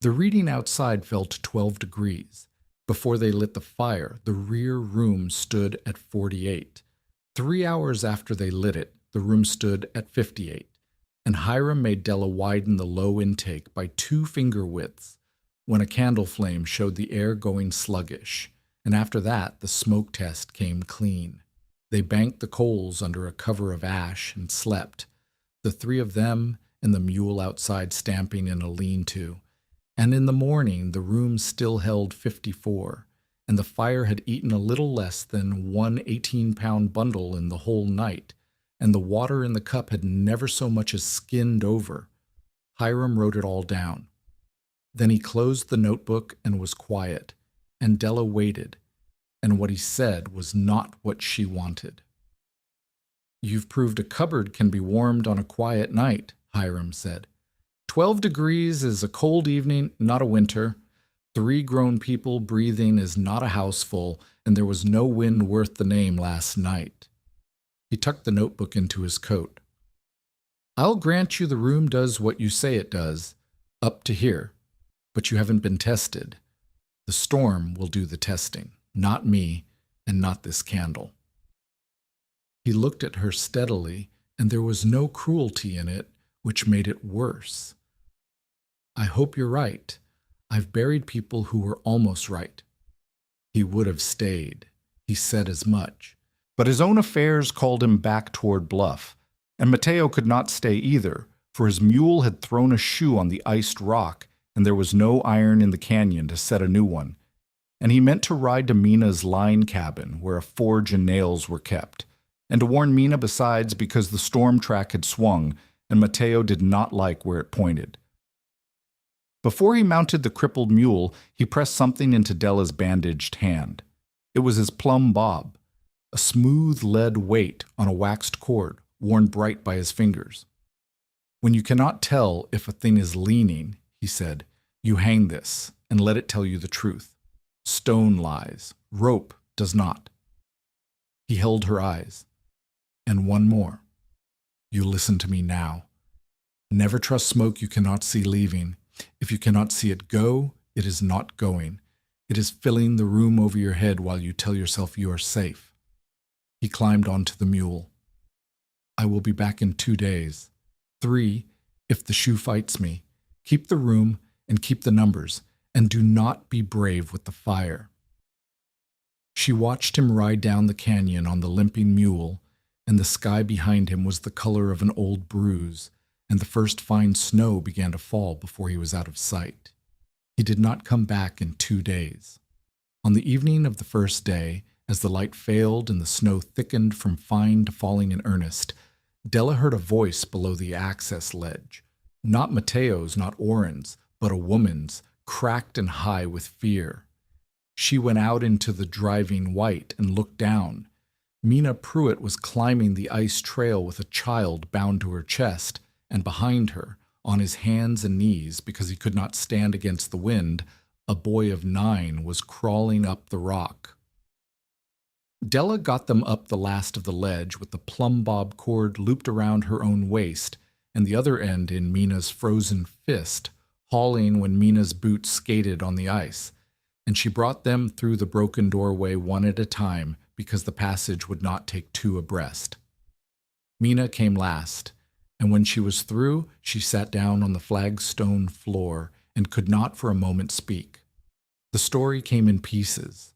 The reading outside fell to 12 degrees. Before they lit the fire, the rear room stood at 48. 3 hours after they lit it, the room stood at 58, and Hiram made Della widen the low intake by 2 finger widths when a candle flame showed the air going sluggish, and after that the smoke test came clean. They banked the coals under a cover of ash and slept, the 3 of them and the mule outside stamping in a lean-to. And in the morning the room still held 54, and the fire had eaten a little less than 1 18-pound bundle in the whole night, and the water in the cup had never so much as skinned over. Hiram wrote it all down. Then he closed the notebook and was quiet, and Della waited, and what he said was not what she wanted. You've proved a cupboard can be warmed on a quiet night, Hiram said. 12 degrees is a cold evening, not a winter. 3 grown people breathing is not a house full, and there was no wind worth the name last night. He tucked the notebook into his coat. I'll grant you the room does what you say it does, up to here, but you haven't been tested. The storm will do the testing, not me, and not this candle." He looked at her steadily, and there was no cruelty in it, which made it worse. "I hope you're right. I've buried people who were almost right." He would have stayed. He said as much. But his own affairs called him back toward Bluff, and Mateo could not stay either, for his mule had thrown a shoe on the iced rock, and there was no iron in the canyon to set a new one. And he meant to ride to Mina's line cabin, where a forge and nails were kept, and to warn Mina besides because the storm track had swung, and Mateo did not like where it pointed. Before he mounted the crippled mule, he pressed something into Della's bandaged hand. It was his plumb bob, a smooth lead weight on a waxed cord, worn bright by his fingers. "When you cannot tell if a thing is leaning," he said, "you hang this, and let it tell you the truth. Stone lies, rope does not." He held her eyes. "And one more. You listen to me now. Never trust smoke you cannot see leaving. If you cannot see it go, it is not going. It is filling the room over your head while you tell yourself you are safe." He climbed onto the mule. "I will be back in 2 days. 3, if the shoe fights me. Keep the room and keep the numbers, and do not be brave with the fire." She watched him ride down the canyon on the limping mule, and the sky behind him was the color of an old bruise, and the first fine snow began to fall before he was out of sight. He did not come back in 2 days. On the evening of the first day, as the light failed and the snow thickened from fine to falling in earnest, Della heard a voice below the access ledge. Not Mateo's, not Oren's, but a woman's, cracked and high with fear. She went out into the driving white and looked down. Mina Pruitt was climbing the ice trail with a child bound to her chest, and behind her, on his hands and knees because he could not stand against the wind, a boy of 9 was crawling up the rock. Della got them up the last of the ledge with the plumb bob cord looped around her own waist, and the other end in Mina's frozen fist, hauling when Mina's boots skated on the ice, and she brought them through the broken doorway one at a time because the passage would not take 2 abreast. Mina came last, and when she was through, she sat down on the flagstone floor and could not for a moment speak. The story came in pieces.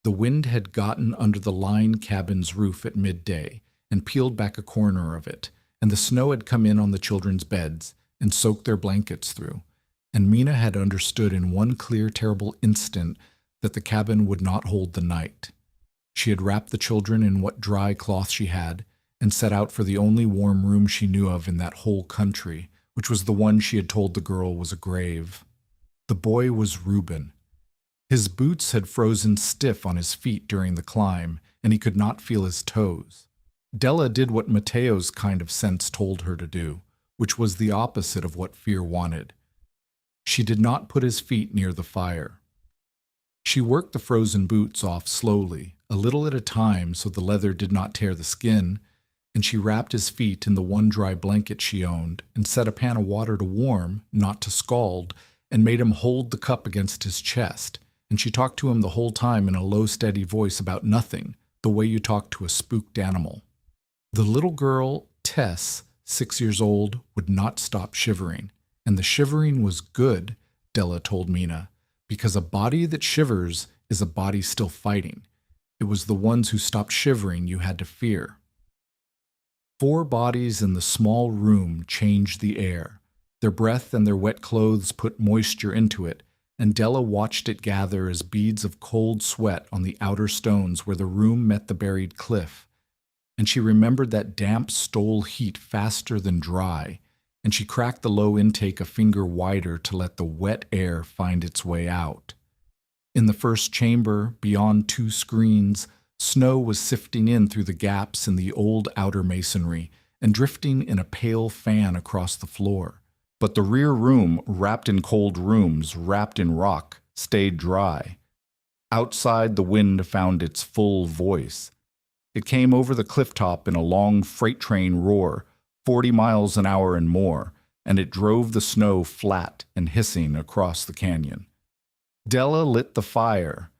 The wind had gotten under the line cabin's roof at midday and peeled back a corner of it, and the snow had come in on the children's beds and soaked their blankets through, and Mina had understood in one clear, terrible instant that the cabin would not hold the night. She had wrapped the children in what dry cloth she had, and set out for the only warm room she knew of in that whole country, which was the one she had told the girl was a grave. The boy was Reuben. His boots had frozen stiff on his feet during the climb, and he could not feel his toes. Della did what Mateo's kind of sense told her to do, which was the opposite of what fear wanted. She did not put his feet near the fire. She worked the frozen boots off slowly, a little at a time so the leather did not tear the skin, and she wrapped his feet in the one dry blanket she owned and set a pan of water to warm, not to scald, and made him hold the cup against his chest, and she talked to him the whole time in a low, steady voice about nothing, the way you talk to a spooked animal. The little girl, Tess, 6 years old, would not stop shivering, and the shivering was good, Della told Mina, because a body that shivers is a body still fighting. It was the ones who stopped shivering you had to fear. 4 bodies in the small room changed the air. Their breath and their wet clothes put moisture into it, and Della watched it gather as beads of cold sweat on the outer stones where the room met the buried cliff. And she remembered that damp stole heat faster than dry, and she cracked the low intake a finger wider to let the wet air find its way out. In the first chamber, beyond 2 screens, snow was sifting in through the gaps in the old outer masonry and drifting in a pale fan across the floor. But the rear room, wrapped in cold rooms, wrapped in rock, stayed dry. Outside, the wind found its full voice. It came over the clifftop in a long freight train roar, 40 miles an hour and more, and it drove the snow flat and hissing across the canyon. Della lit the fire.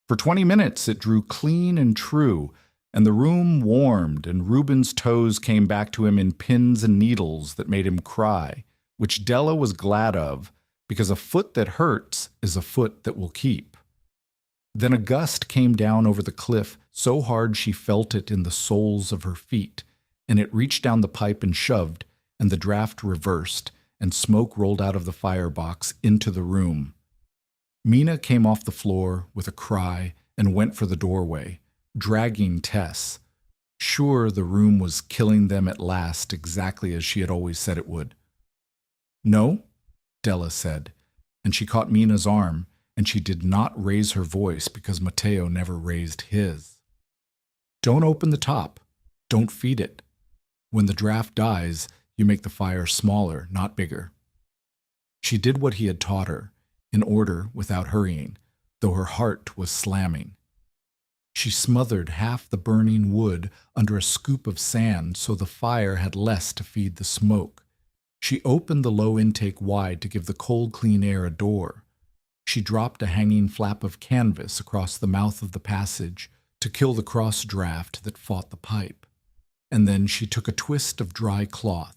For 20 minutes it drew clean and true, and the room warmed, and Reuben's toes came back to him in pins and needles that made him cry, which Della was glad of, because a foot that hurts is a foot that will keep. Then a gust came down over the cliff so hard she felt it in the soles of her feet, and it reached down the pipe and shoved, and the draft reversed, and smoke rolled out of the firebox into the room. Mina came off the floor with a cry and went for the doorway, dragging Tess. Sure, the room was killing them at last, exactly as she had always said it would. "No," Della said, and she caught Mina's arm, and she did not raise her voice because Mateo never raised his. "Don't open the top. Don't feed it. When the draft dies, you make the fire smaller, not bigger." She did what he had taught her, in order without hurrying, though her heart was slamming. She smothered half the burning wood under a scoop of sand so the fire had less to feed the smoke. She opened the low intake wide to give the cold, clean air a door. She dropped a hanging flap of canvas across the mouth of the passage to kill the cross draft that fought the pipe. And then she took a twist of dry cloth,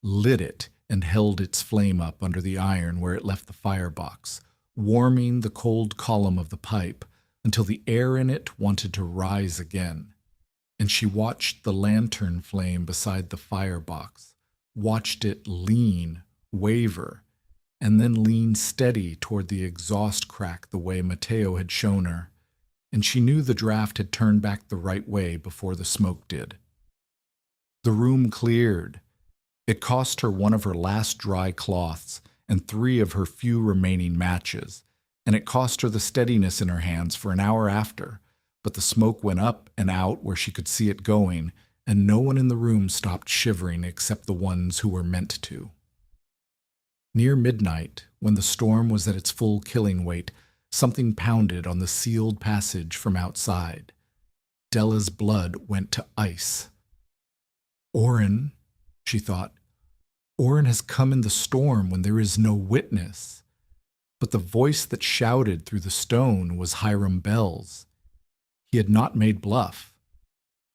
lit it, and held its flame up under the iron where it left the firebox, warming the cold column of the pipe until the air in it wanted to rise again. And she watched the lantern flame beside the firebox, watched it lean, waver, and then lean steady toward the exhaust crack the way Mateo had shown her, and she knew the draft had turned back the right way before the smoke did. The room cleared. It cost her one of her last dry cloths and 3 of her few remaining matches, and it cost her the steadiness in her hands for an hour after, but the smoke went up and out where she could see it going, and no one in the room stopped shivering except the ones who were meant to. Near midnight, when the storm was at its full killing weight, something pounded on the sealed passage from outside. Della's blood went to ice. "Oren," she thought. "Oren has come in the storm when there is no witness." But the voice that shouted through the stone was Hiram Bell's. He had not made bluff.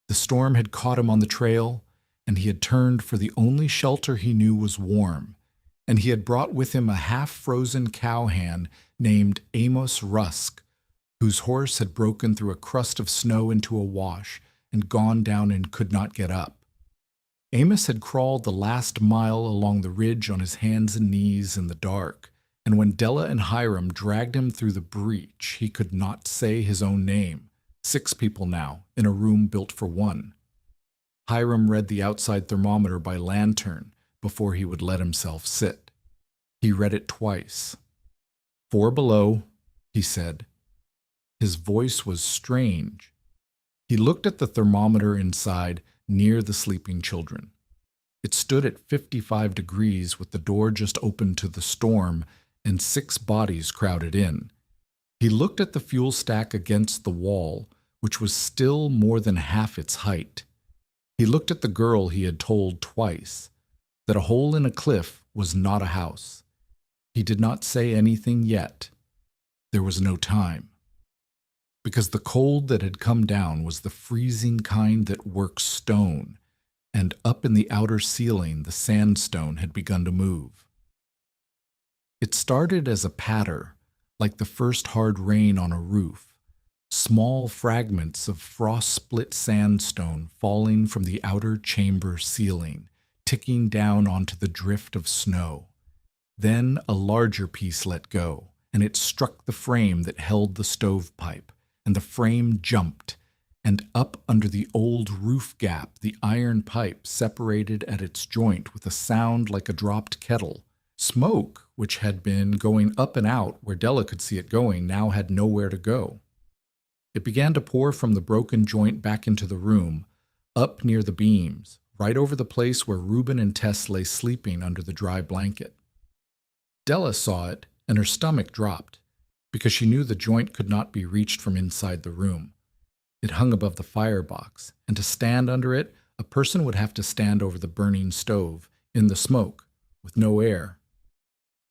The storm had caught him on the trail, and he had turned for the only shelter he knew was warm, and he had brought with him a half-frozen cowhand named Amos Rusk, whose horse had broken through a crust of snow into a wash and gone down and could not get up. Amos had crawled the last mile along the ridge on his hands and knees in the dark, and when Della and Hiram dragged him through the breach, he could not say his own name. 6 people now, in a room built for 1. Hiram read the outside thermometer by lantern before he would let himself sit. He read it twice. 4 below, he said. His voice was strange. He looked at the thermometer inside near the sleeping children. It stood at 55 degrees with the door just open to the storm and 6 bodies crowded in. He looked at the fuel stack against the wall, which was still more than half its height. He looked at the girl he had told twice that a hole in a cliff was not a house. He did not say anything yet. There was no time. Because the cold that had come down was the freezing kind that works stone, and up in the outer ceiling the sandstone had begun to move. It started as a patter, like the first hard rain on a roof, small fragments of frost-split sandstone falling from the outer chamber ceiling, ticking down onto the drift of snow. Then a larger piece let go, and it struck the frame that held the stovepipe, and the frame jumped, and up under the old roof gap the iron pipe separated at its joint with a sound like a dropped kettle. Smoke, which had been going up and out where Della could see it going, now had nowhere to go. It began to pour from the broken joint back into the room, up near the beams, right over the place where Reuben and Tess lay sleeping under the dry blanket. Della saw it, and her stomach dropped, because she knew the joint could not be reached from inside the room. It hung above the firebox, and to stand under it, a person would have to stand over the burning stove, in the smoke, with no air.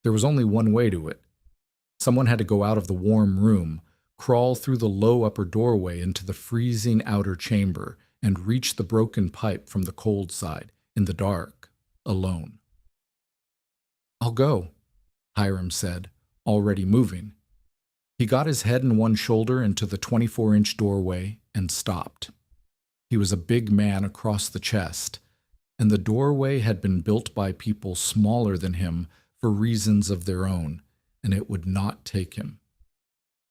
There was only one way to it. Someone had to go out of the warm room, crawl through the low upper doorway into the freezing outer chamber, and reach the broken pipe from the cold side, in the dark, alone. "I'll go," Hiram said, already moving. He got his head and one shoulder into the 24-inch doorway and stopped. He was a big man across the chest, and the doorway had been built by people smaller than him for reasons of their own, and it would not take him.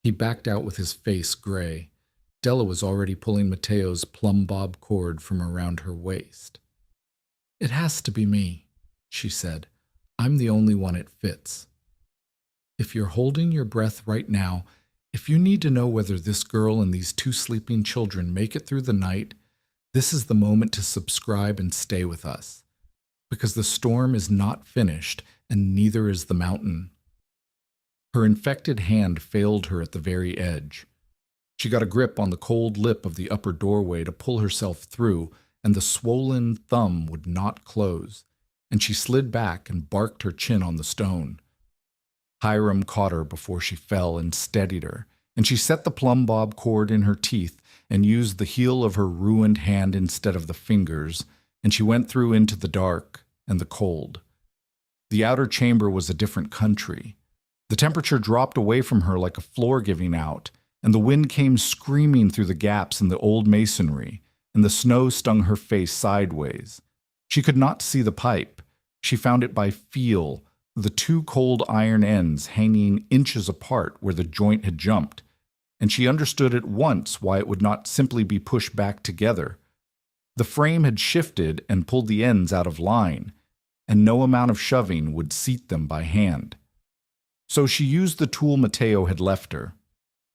He backed out with his face gray. Della was already pulling Mateo's plumb bob cord from around her waist. "It has to be me," she said. "I'm the only one it fits. If you're holding your breath right now, if you need to know whether this girl and these 2 sleeping children make it through the night, this is the moment to subscribe and stay with us. Because the storm is not finished, and neither is the mountain." Her infected hand failed her at the very edge. She got a grip on the cold lip of the upper doorway to pull herself through, and the swollen thumb would not close, and she slid back and barked her chin on the stone. Hiram caught her before she fell and steadied her, and she set the plumb bob cord in her teeth and used the heel of her ruined hand instead of the fingers, and she went through into the dark and the cold. The outer chamber was a different country. The temperature dropped away from her like a floor giving out, and the wind came screaming through the gaps in the old masonry, and the snow stung her face sideways. She could not see the pipe. She found it by feel, the 2 cold iron ends hanging inches apart where the joint had jumped, and she understood at once why it would not simply be pushed back together. The frame had shifted and pulled the ends out of line, and no amount of shoving would seat them by hand. So she used the tool Mateo had left her.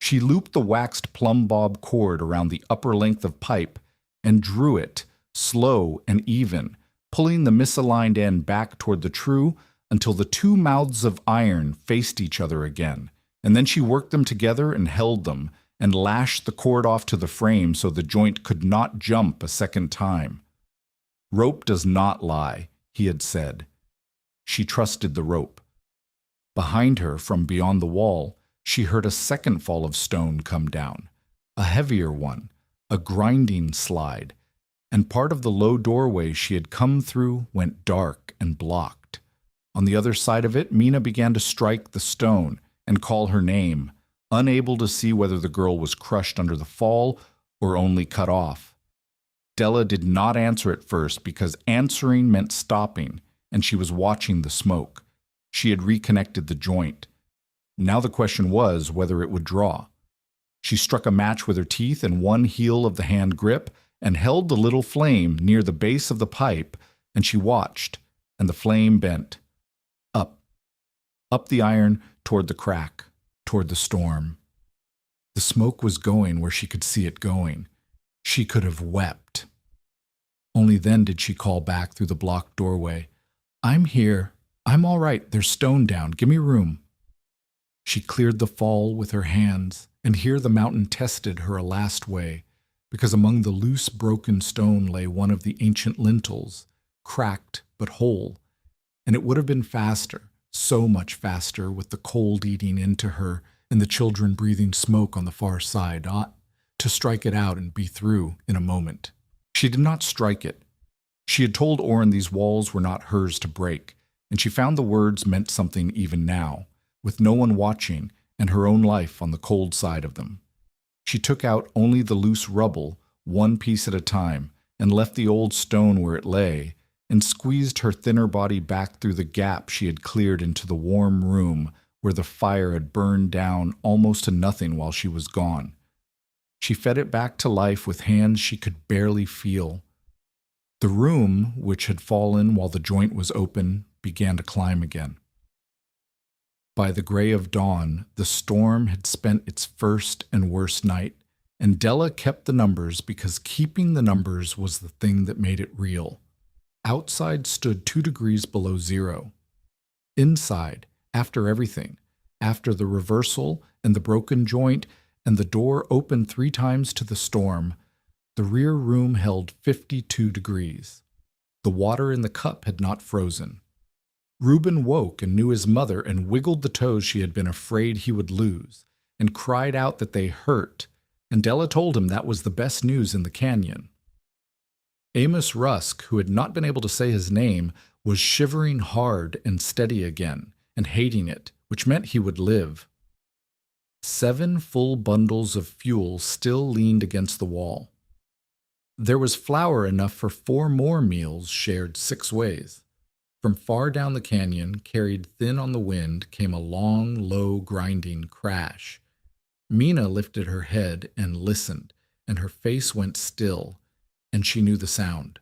She looped the waxed plumb bob cord around the upper length of pipe and drew it, slow and even, pulling the misaligned end back toward the true until the 2 mouths of iron faced each other again, and then she worked them together and held them, and lashed the cord off to the frame so the joint could not jump a second time. "Rope does not lie," he had said. She trusted the rope. Behind her, from beyond the wall, she heard a second fall of stone come down, a heavier one, a grinding slide, and part of the low doorway she had come through went dark and blocked. On the other side of it, Mina began to strike the stone and call her name, unable to see whether the girl was crushed under the fall or only cut off. Della did not answer at first because answering meant stopping, and she was watching the smoke. She had reconnected the joint. Now the question was whether it would draw. She struck a match with her teeth and one heel of the hand grip and held the little flame near the base of the pipe, and she watched, and the flame bent. Up the iron, toward the crack, toward the storm. The smoke was going where she could see it going. She could have wept. Only then did she call back through the blocked doorway, "I'm here. I'm all right. There's stone down. Give me room." She cleared the fall with her hands, and here the mountain tested her a last way, because among the loose broken stone lay one of the ancient lintels, cracked but whole, and it would have been faster, so much faster, with the cold eating into her and the children breathing smoke on the far side, to strike it out and be through in a moment. She did not strike it. She had told Orrin these walls were not hers to break, and she found the words meant something even now, with no one watching and her own life on the cold side of them. She took out only the loose rubble, one piece at a time, and left the old stone where it lay, and squeezed her thinner body back through the gap she had cleared into the warm room where the fire had burned down almost to nothing while she was gone. She fed it back to life with hands she could barely feel. The room, which had fallen while the joint was open, began to climb again. By the gray of dawn, the storm had spent its first and worst night, and Della kept the numbers because keeping the numbers was the thing that made it real. Outside stood 2 degrees below zero. Inside, after everything, after the reversal and the broken joint and the door opened 3 times to the storm, The rear room held 52 degrees. The water in the cup had not frozen. Reuben woke and knew his mother and wiggled the toes she had been afraid he would lose, and cried out that they hurt, and Della told him that was the best news in the canyon. Amos Rusk, who had not been able to say his name, was shivering hard and steady again, and hating it, which meant he would live. 7 full bundles of fuel still leaned against the wall. There was flour enough for 4 more meals shared 6 ways. From far down the canyon, carried thin on the wind, came a long, low, grinding crash. Mina lifted her head and listened, and her face went still, and she knew the sound.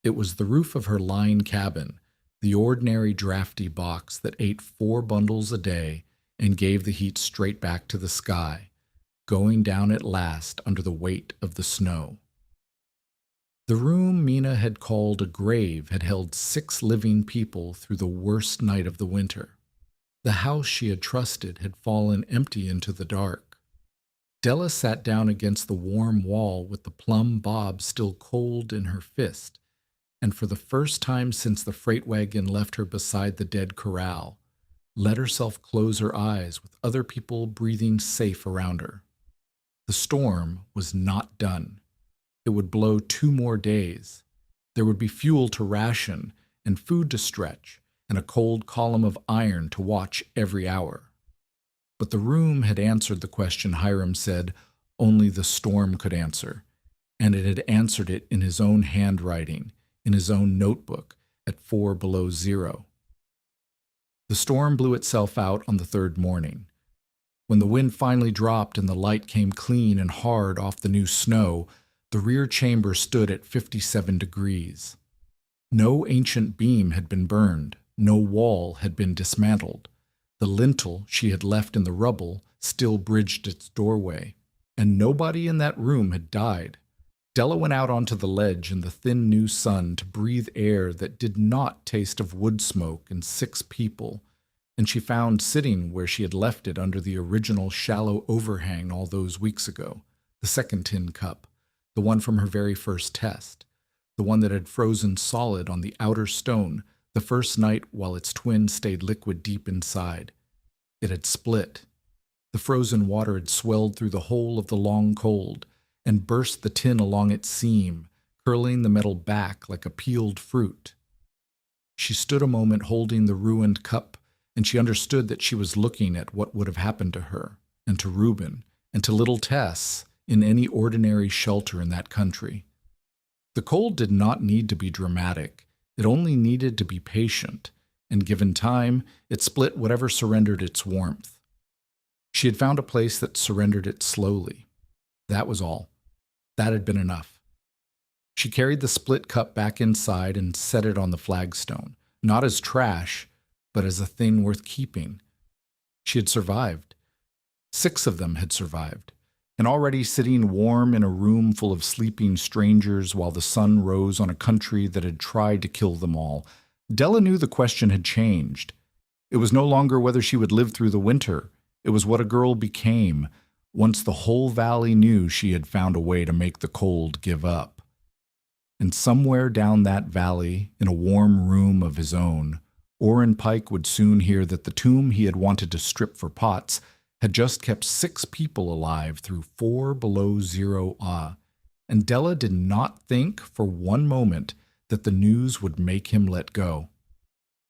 It was the roof of her line cabin, the ordinary drafty box that ate 4 bundles a day and gave the heat straight back to the sky, going down at last under the weight of the snow. The room Mina had called a grave had held 6 living people through the worst night of the winter. The house she had trusted had fallen empty into the dark. Della sat down against the warm wall with the plum bob still cold in her fist, and for the first time since the freight wagon left her beside the dead corral, let herself close her eyes with other people breathing safe around her. The storm was not done. It would blow 2 more days. There would be fuel to ration and food to stretch and a cold column of iron to watch every hour. But the room had answered the question Hiram said only the storm could answer, and it had answered it in his own handwriting, in his own notebook, at 4 below zero. The storm blew itself out on the 3rd morning. When the wind finally dropped and the light came clean and hard off the new snow, the rear chamber stood at 57 degrees. No ancient beam had been burned, no wall had been dismantled. The lintel she had left in the rubble still bridged its doorway, and nobody in that room had died. Della went out onto the ledge in the thin new sun to breathe air that did not taste of wood smoke and 6 people, and she found sitting where she had left it under the original shallow overhang all those weeks ago, the 2nd tin cup, the one from her very first test, the one that had frozen solid on the outer stone the first night while its twin stayed liquid deep inside. It had split. The frozen water had swelled through the whole of the long cold and burst the tin along its seam, curling the metal back like a peeled fruit. She stood a moment holding the ruined cup, and she understood that she was looking at what would have happened to her, and to Reuben, and to little Tess in any ordinary shelter in that country. The cold did not need to be dramatic. It only needed to be patient, and given time, it split whatever surrendered its warmth. She had found a place that surrendered it slowly. That was all. That had been enough. She carried the split cup back inside and set it on the flagstone, not as trash, but as a thing worth keeping. She had survived. 6 of them had survived, and already sitting warm in a room full of sleeping strangers while the sun rose on a country that had tried to kill them all, Della knew the question had changed. It was no longer whether she would live through the winter. It was what a girl became, once the whole valley knew she had found a way to make the cold give up. And somewhere down that valley, in a warm room of his own, Orrin Pike would soon hear that the tomb he had wanted to strip for pots had just kept 6 people alive through 4 below zero and Della did not think for one moment that the news would make him let go.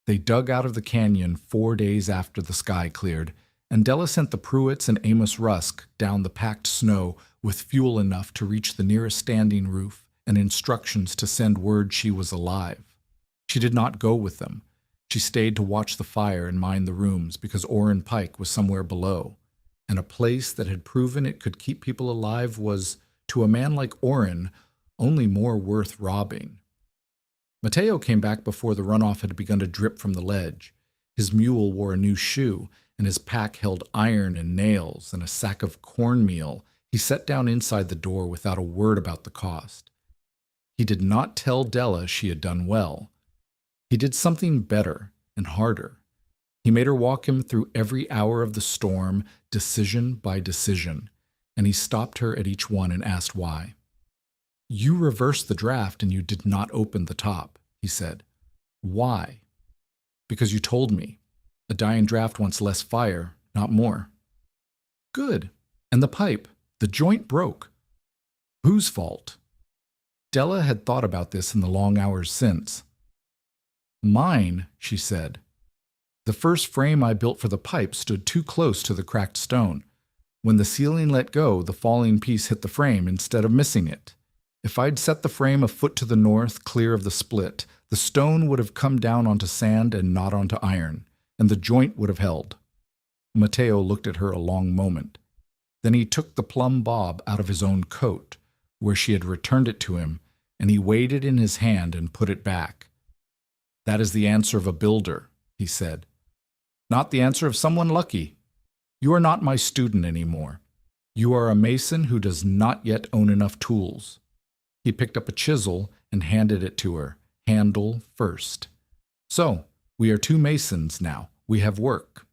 They dug out of the canyon 4 days after the sky cleared, and Della sent the Pruitts and Amos Rusk down the packed snow with fuel enough to reach the nearest standing roof and instructions to send word she was alive. She did not go with them. She stayed to watch the fire and mind the rooms because Orrin Pike was somewhere below, and a place that had proven it could keep people alive was, to a man like Orrin, only more worth robbing. Mateo came back before the runoff had begun to drip from the ledge. His mule wore a new shoe, and his pack held iron and nails and a sack of cornmeal. He sat down inside the door without a word about the cost. He did not tell Della she had done well. He did something better and harder. He made her walk him through every hour of the storm, decision by decision, and he stopped her at each one and asked why. You reversed the draft and you did not open the top, he said. Why? Because you told me. A dying draft wants less fire, not more. Good. And the pipe, the joint broke. Whose fault? Della had thought about this in the long hours since. Mine, she said. The first frame I built for the pipe stood too close to the cracked stone. When the ceiling let go, the falling piece hit the frame instead of missing it. If I'd set the frame a foot to the north, clear of the split, the stone would have come down onto sand and not onto iron, and the joint would have held. Matteo looked at her a long moment. Then he took the plumb bob out of his own coat, where she had returned it to him, and he weighed it in his hand and put it back. That is the answer of a builder, he said. Not the answer of someone lucky. You are not my student anymore. You are a mason who does not yet own enough tools. He picked up a chisel and handed it to her, handle first. So, we are two masons now. We have work.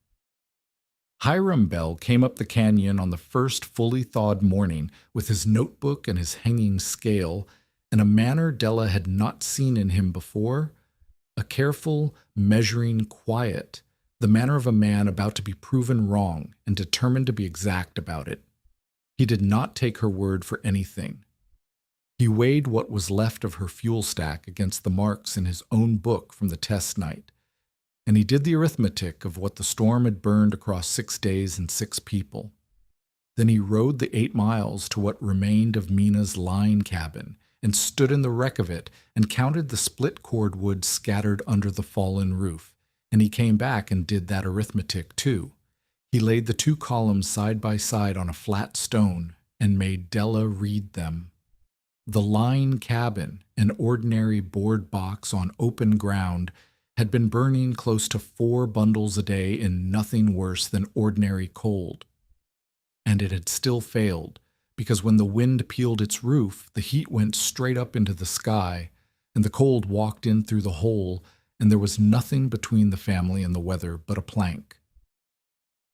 Hiram Bell came up the canyon on the first fully thawed morning with his notebook and his hanging scale, in a manner Della had not seen in him before, a careful, measuring quiet, the manner of a man about to be proven wrong and determined to be exact about it. He did not take her word for anything. He weighed what was left of her fuel stack against the marks in his own book from the test night, and he did the arithmetic of what the storm had burned across 6 days and 6 people. Then he rode the 8 miles to what remained of Mina's line cabin and stood in the wreck of it and counted the split cordwood scattered under the fallen roof, and he came back and did that arithmetic too. He laid the 2 columns side by side on a flat stone and made Della read them. The line cabin, an ordinary board box on open ground, had been burning close to 4 bundles a day in nothing worse than ordinary cold. And it had still failed, because when the wind peeled its roof, the heat went straight up into the sky, and the cold walked in through the hole, and there was nothing between the family and the weather but a plank.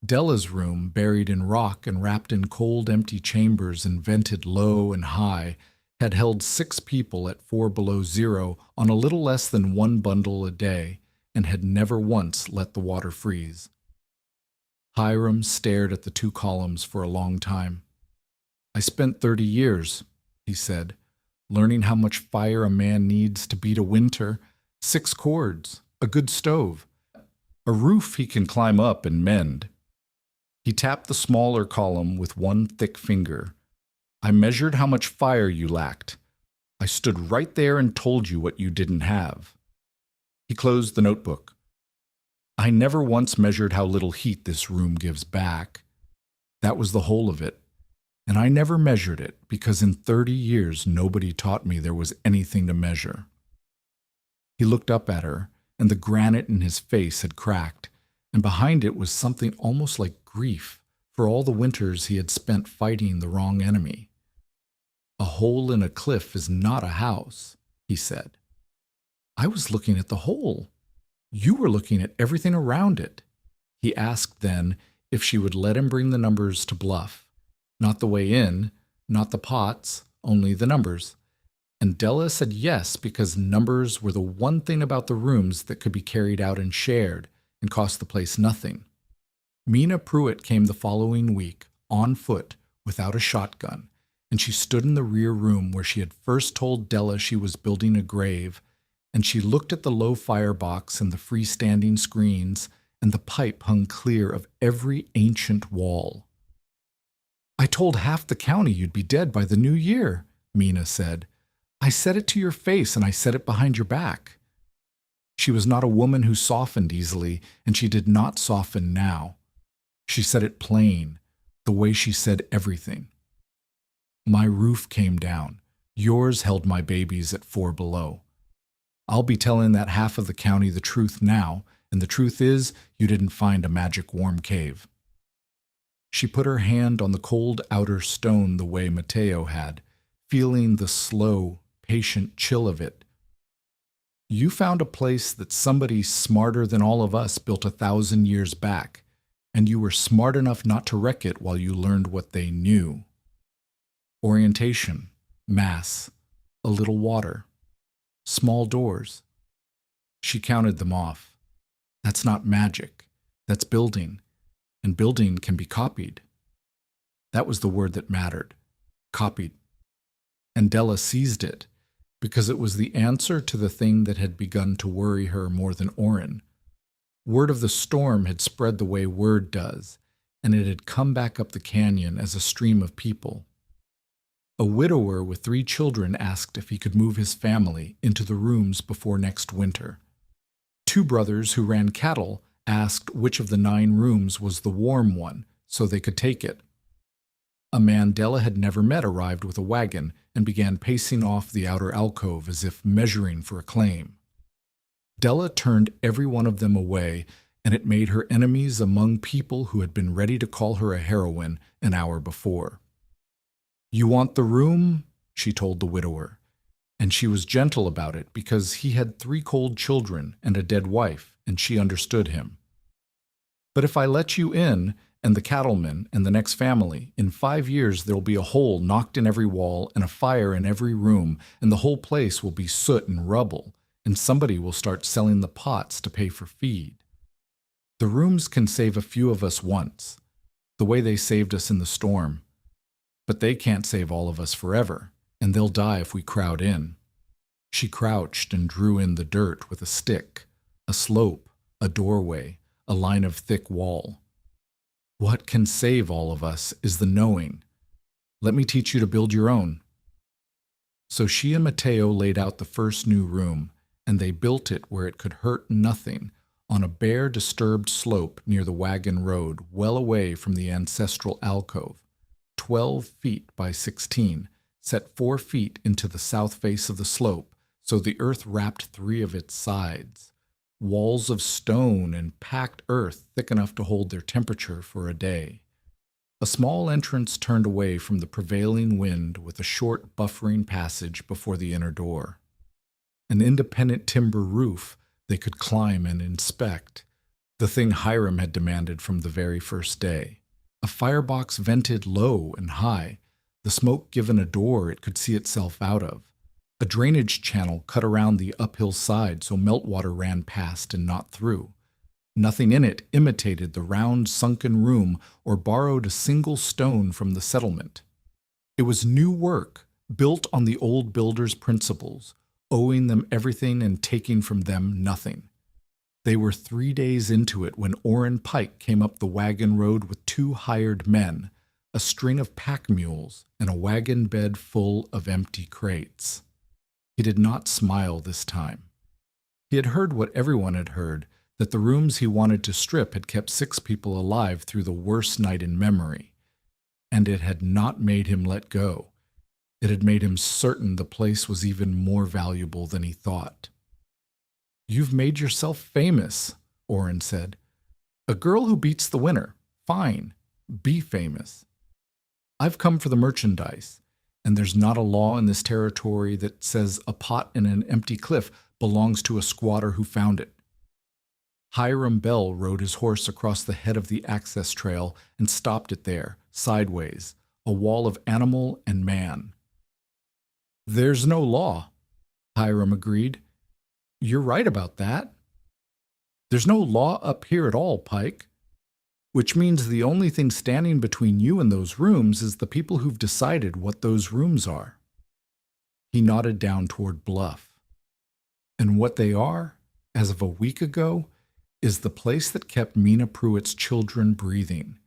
Della's room, buried in rock and wrapped in cold, empty chambers and vented low and high, had held 6 people at 4 below zero on a little less than 1 bundle a day, and had never once let the water freeze. Hiram stared at the 2 columns for a long time. I spent 30 years, he said, learning how much fire a man needs to beat a winter, 6 cords, a good stove, a roof he can climb up and mend. He tapped the smaller column with 1 thick finger. I measured how much fire you lacked. I stood right there and told you what you didn't have. He closed the notebook. I never once measured how little heat this room gives back. That was the whole of it. And I never measured it because in 30 years nobody taught me there was anything to measure. He looked up at her, and the granite in his face had cracked, and behind it was something almost like grief for all the winters he had spent fighting the wrong enemy. A hole in a cliff is not a house, he said. I was looking at the hole. You were looking at everything around it. He asked then if she would let him bring the numbers to Bluff. Not the way in, not the pots, only the numbers. And Della said yes, because numbers were the one thing about the rooms that could be carried out and shared and cost the place nothing. Mina Pruitt came the following week, on foot, without a shotgun, and she stood in the rear room where she had first told Della she was building a grave, and she looked at the low firebox and the freestanding screens, and the pipe hung clear of every ancient wall. I told half the county you'd be dead by the new year, Mina said. I said it to your face, and I said it behind your back. She was not a woman who softened easily, and she did not soften now. She said it plain, the way she said everything. My roof came down. Yours held my babies at 4 below. I'll be telling that half of the county the truth now, and the truth is you didn't find a magic warm cave. She put her hand on the cold outer stone the way Matteo had, feeling the slow, patient chill of it. You found a place that somebody smarter than all of us built 1,000 years back, and you were smart enough not to wreck it while you learned what they knew. Orientation, mass, a little water, small doors. She counted them off. That's not magic. That's building, and building can be copied. That was the word that mattered. Copied. And Della seized it, because it was the answer to the thing that had begun to worry her more than Oren. Word of the storm had spread the way word does, and it had come back up the canyon as a stream of people. A widower with 3 children asked if he could move his family into the rooms before next winter. 2 brothers who ran cattle asked which of the 9 rooms was the warm one, so they could take it. A man Della had never met arrived with a wagon and began pacing off the outer alcove as if measuring for a claim. Della turned every one of them away, and it made her enemies among people who had been ready to call her a heroine an hour before. "You want the room?" she told the widower, and she was gentle about it because he had 3 cold children and a dead wife, and she understood him. "But if I let you in, and the cattlemen and the next family, in 5 years there'll be a hole knocked in every wall and a fire in every room, and the whole place will be soot and rubble, and somebody will start selling the pots to pay for feed. The rooms can save a few of us once, the way they saved us in the storm. But they can't save all of us forever, and they'll die if we crowd in." She crouched and drew in the dirt with a stick, a slope, a doorway, a line of thick wall. "What can save all of us is the knowing. Let me teach you to build your own." So she and Matteo laid out the first new room, and they built it where it could hurt nothing, on a bare, disturbed slope near the wagon road, well away from the ancestral alcove, 12 feet by 16, set 4 feet into the south face of the slope, so the earth wrapped 3 of its sides. Walls of stone and packed earth thick enough to hold their temperature for a day. A small entrance turned away from the prevailing wind with a short buffering passage before the inner door. An independent timber roof they could climb and inspect, the thing Hiram had demanded from the very first day. A firebox vented low and high, the smoke given a door it could see itself out of. A drainage channel cut around the uphill side so meltwater ran past and not through. Nothing in it imitated the round sunken room or borrowed a single stone from the settlement. It was new work, built on the old builders' principles, owing them everything and taking from them nothing. They were 3 days into it when Orrin Pike came up the wagon road with 2 hired men, a string of pack mules, and a wagon bed full of empty crates. He did not smile this time. He had heard what everyone had heard, that the rooms he wanted to strip had kept 6 people alive through the worst night in memory, and it had not made him let go. It had made him certain the place was even more valuable than he thought. "You've made yourself famous," Orrin said. "A girl who beats the winner. Fine. Be famous. I've come for the merchandise, and there's not a law in this territory that says a pot in an empty cliff belongs to a squatter who found it." Hiram Bell rode his horse across the head of the access trail and stopped it there, sideways, a wall of animal and man. "There's no law," Hiram agreed. "You're right about that. There's no law up here at all, Pike. Which means the only thing standing between you and those rooms is the people who've decided what those rooms are." He nodded down toward Bluff. "And what they are, as of a week ago, is the place that kept Mina Pruitt's children breathing.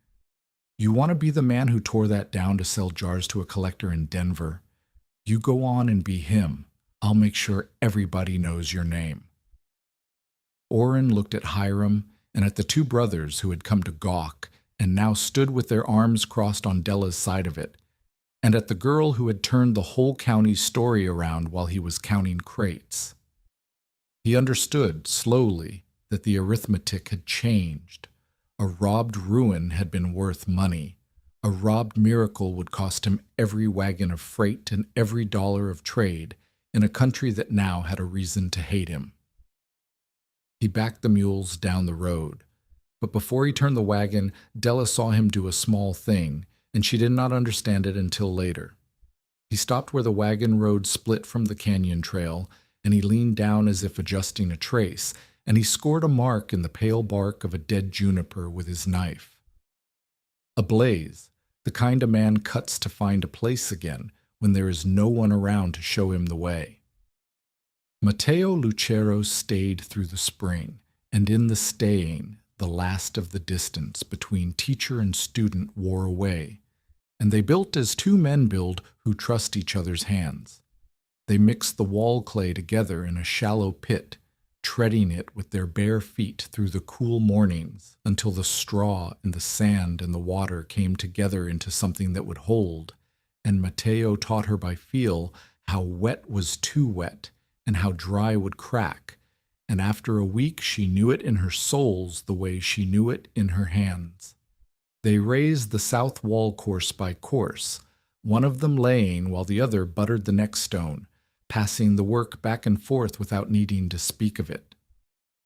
You want to be the man who tore that down to sell jars to a collector in Denver. You go on and be him. I'll make sure everybody knows your name." Orrin looked at Hiram and at the 2 brothers who had come to gawk and now stood with their arms crossed on Della's side of it, and at the girl who had turned the whole county's story around while he was counting crates. He understood, slowly, that the arithmetic had changed. A robbed ruin had been worth money. A robbed miracle would cost him every wagon of freight and every dollar of trade in a country that now had a reason to hate him. He backed the mules down the road, but before he turned the wagon, Della saw him do a small thing, and she did not understand it until later. He stopped where the wagon road split from the canyon trail, and he leaned down as if adjusting a trace, and he scored a mark in the pale bark of a dead juniper with his knife. A blaze, the kind a man cuts to find a place again when there is no one around to show him the way. Matteo Lucero stayed through the spring, and in the staying, the last of the distance between teacher and student wore away, and they built as two men build who trust each other's hands. They mixed the wall clay together in a shallow pit, treading it with their bare feet through the cool mornings until the straw and the sand and the water came together into something that would hold, and Matteo taught her by feel how wet was too wet and how dry would crack, and after a week she knew it in her soles the way she knew it in her hands. They raised the south wall course by course, one of them laying while the other buttered the next stone, passing the work back and forth without needing to speak of it.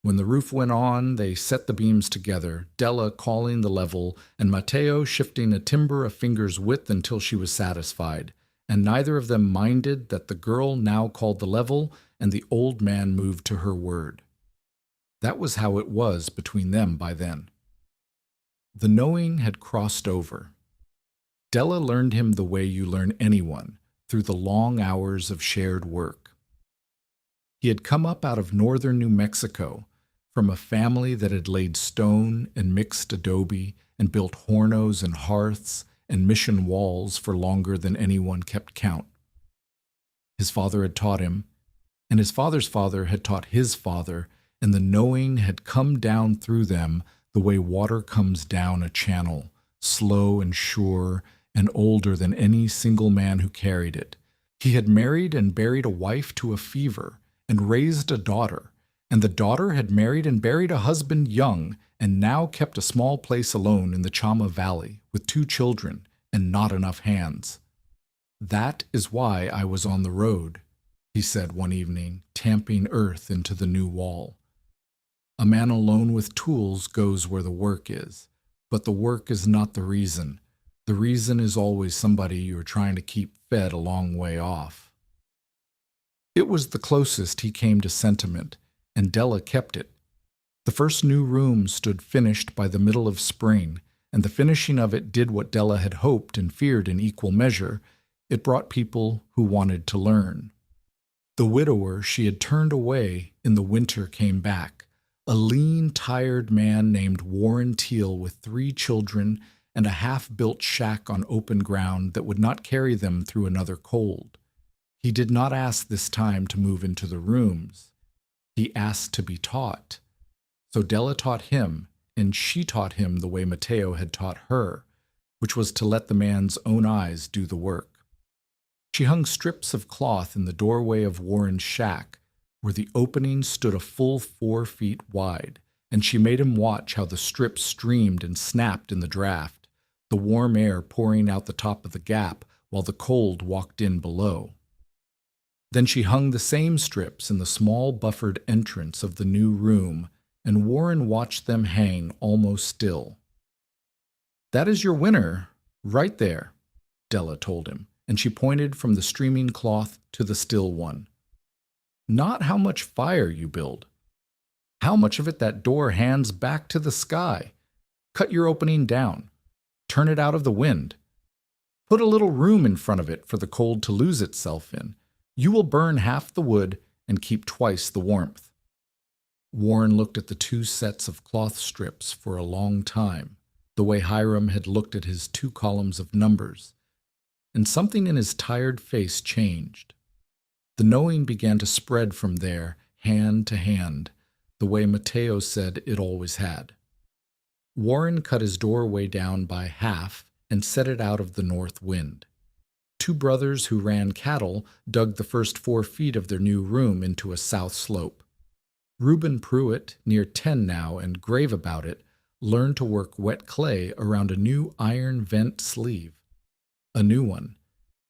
When the roof went on, they set the beams together, Della calling the level, and Matteo shifting a timber a finger's width until she was satisfied, and neither of them minded that the girl now called the level, and the old man moved to her word. That was how it was between them by then. The knowing had crossed over. Della learned him the way you learn anyone, through the long hours of shared work. He had come up out of northern New Mexico, from a family that had laid stone and mixed adobe and built hornos and hearths and mission walls for longer than anyone kept count. His father had taught him, and his father's father had taught his father, and the knowing had come down through them the way water comes down a channel, slow and sure, and older than any single man who carried it. He had married and buried a wife to a fever, and raised a daughter, and the daughter had married and buried a husband young, and now kept a small place alone in the Chama Valley, with 2 children, and not enough hands. "That is why I was on the road," he said one evening, tamping earth into the new wall. "A man alone with tools goes where the work is, but the work is not the reason. The reason is always somebody you are trying to keep fed a long way off." It was the closest he came to sentiment, and Della kept it. The first new room stood finished by the middle of spring, and the finishing of it did what Della had hoped and feared in equal measure. It brought people who wanted to learn. The widower she had turned away in the winter came back, a lean, tired man named Warren Teal with 3 children and a half-built shack on open ground that would not carry them through another cold. He did not ask this time to move into the rooms. He asked to be taught. So Della taught him, and she taught him the way Matteo had taught her, which was to let the man's own eyes do the work. She hung strips of cloth in the doorway of Warren's shack, where the opening stood a full 4 feet wide, and she made him watch how the strips streamed and snapped in the draft, the warm air pouring out the top of the gap while the cold walked in below. Then she hung the same strips in the small buffered entrance of the new room, and Warren watched them hang almost still. "That is your winner, right there," Della told him, and she pointed from the streaming cloth to the still one. "Not how much fire you build. How much of it that door hands back to the sky. Cut your opening down. Turn it out of the wind. Put a little room in front of it for the cold to lose itself in. You will burn half the wood and keep twice the warmth." Warren looked at the 2 sets of cloth strips for a long time, the way Hiram had looked at his 2 columns of numbers, and something in his tired face changed. The knowing began to spread from there, hand to hand, the way Matteo said it always had. Warren cut his doorway down by half and set it out of the north wind. 2 brothers who ran cattle dug the first 4 feet of their new room into a south slope. Reuben Pruitt, near 10 now and grave about it, learned to work wet clay around a new iron vent sleeve. A new one,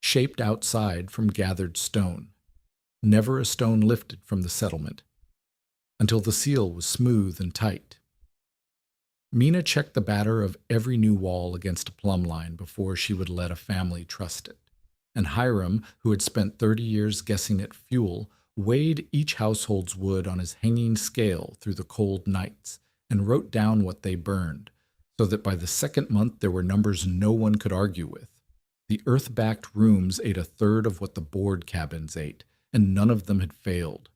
shaped outside from gathered stone. Never a stone lifted from the settlement, until the seal was smooth and tight. Mina checked the batter of every new wall against a plumb line before she would let a family trust it. and Hiram, who had spent 30 years guessing at fuel, weighed each household's wood on his hanging scale through the cold nights and wrote down what they burned, so that by the second month there were numbers no one could argue with. The earth-backed rooms ate a third of what the board cabins ate, and none of them had failed.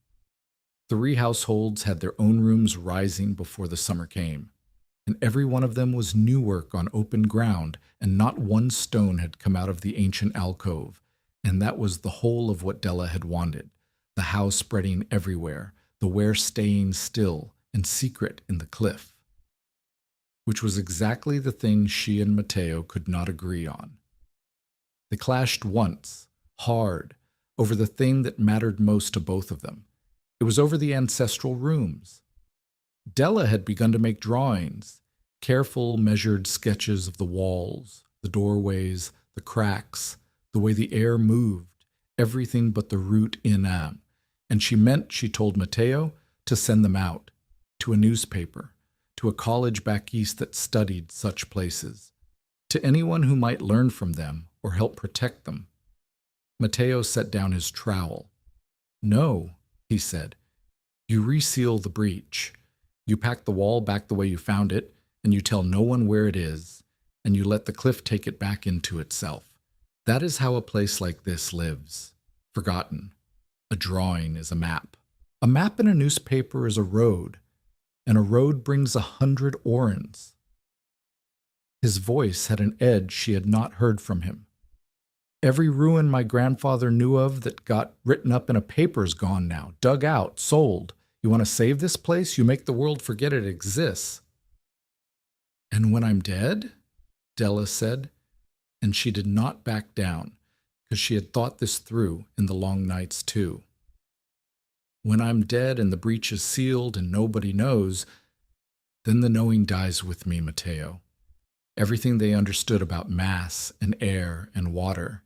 3 households had their own rooms rising before the summer came, and every one of them was new work on open ground, and not one stone had come out of the ancient alcove, and that was the whole of what Della had wanted, the house spreading everywhere, the ware staying still and secret in the cliff, which was exactly the thing she and Matteo could not agree on. They clashed once, hard, over the thing that mattered most to both of them. It was over the ancestral rooms. Della had begun to make drawings, careful, measured sketches of the walls, the doorways, the cracks, the way the air moved, everything but the root in am, and she told Matteo, to send them out, to a newspaper, to a college back east that studied such places, to anyone who might learn from them or help protect them. Matteo set down his trowel. "No," he said, "you reseal the breach. You pack the wall back the way you found it, and you tell no one where it is, and you let the cliff take it back into itself. That is how a place like this lives, forgotten. A drawing is a map. A map in a newspaper is a road, and a road brings 100 orens." His voice had an edge she had not heard from him. "Every ruin my grandfather knew of that got written up in a paper is gone now, dug out, sold. You want to save this place? You make the world forget it exists." "And when I'm dead?" Della said, and she did not back down, because she had thought this through in the long nights too. "When I'm dead and the breach is sealed and nobody knows, then the knowing dies with me, Matteo. Everything they understood about mass and air and water,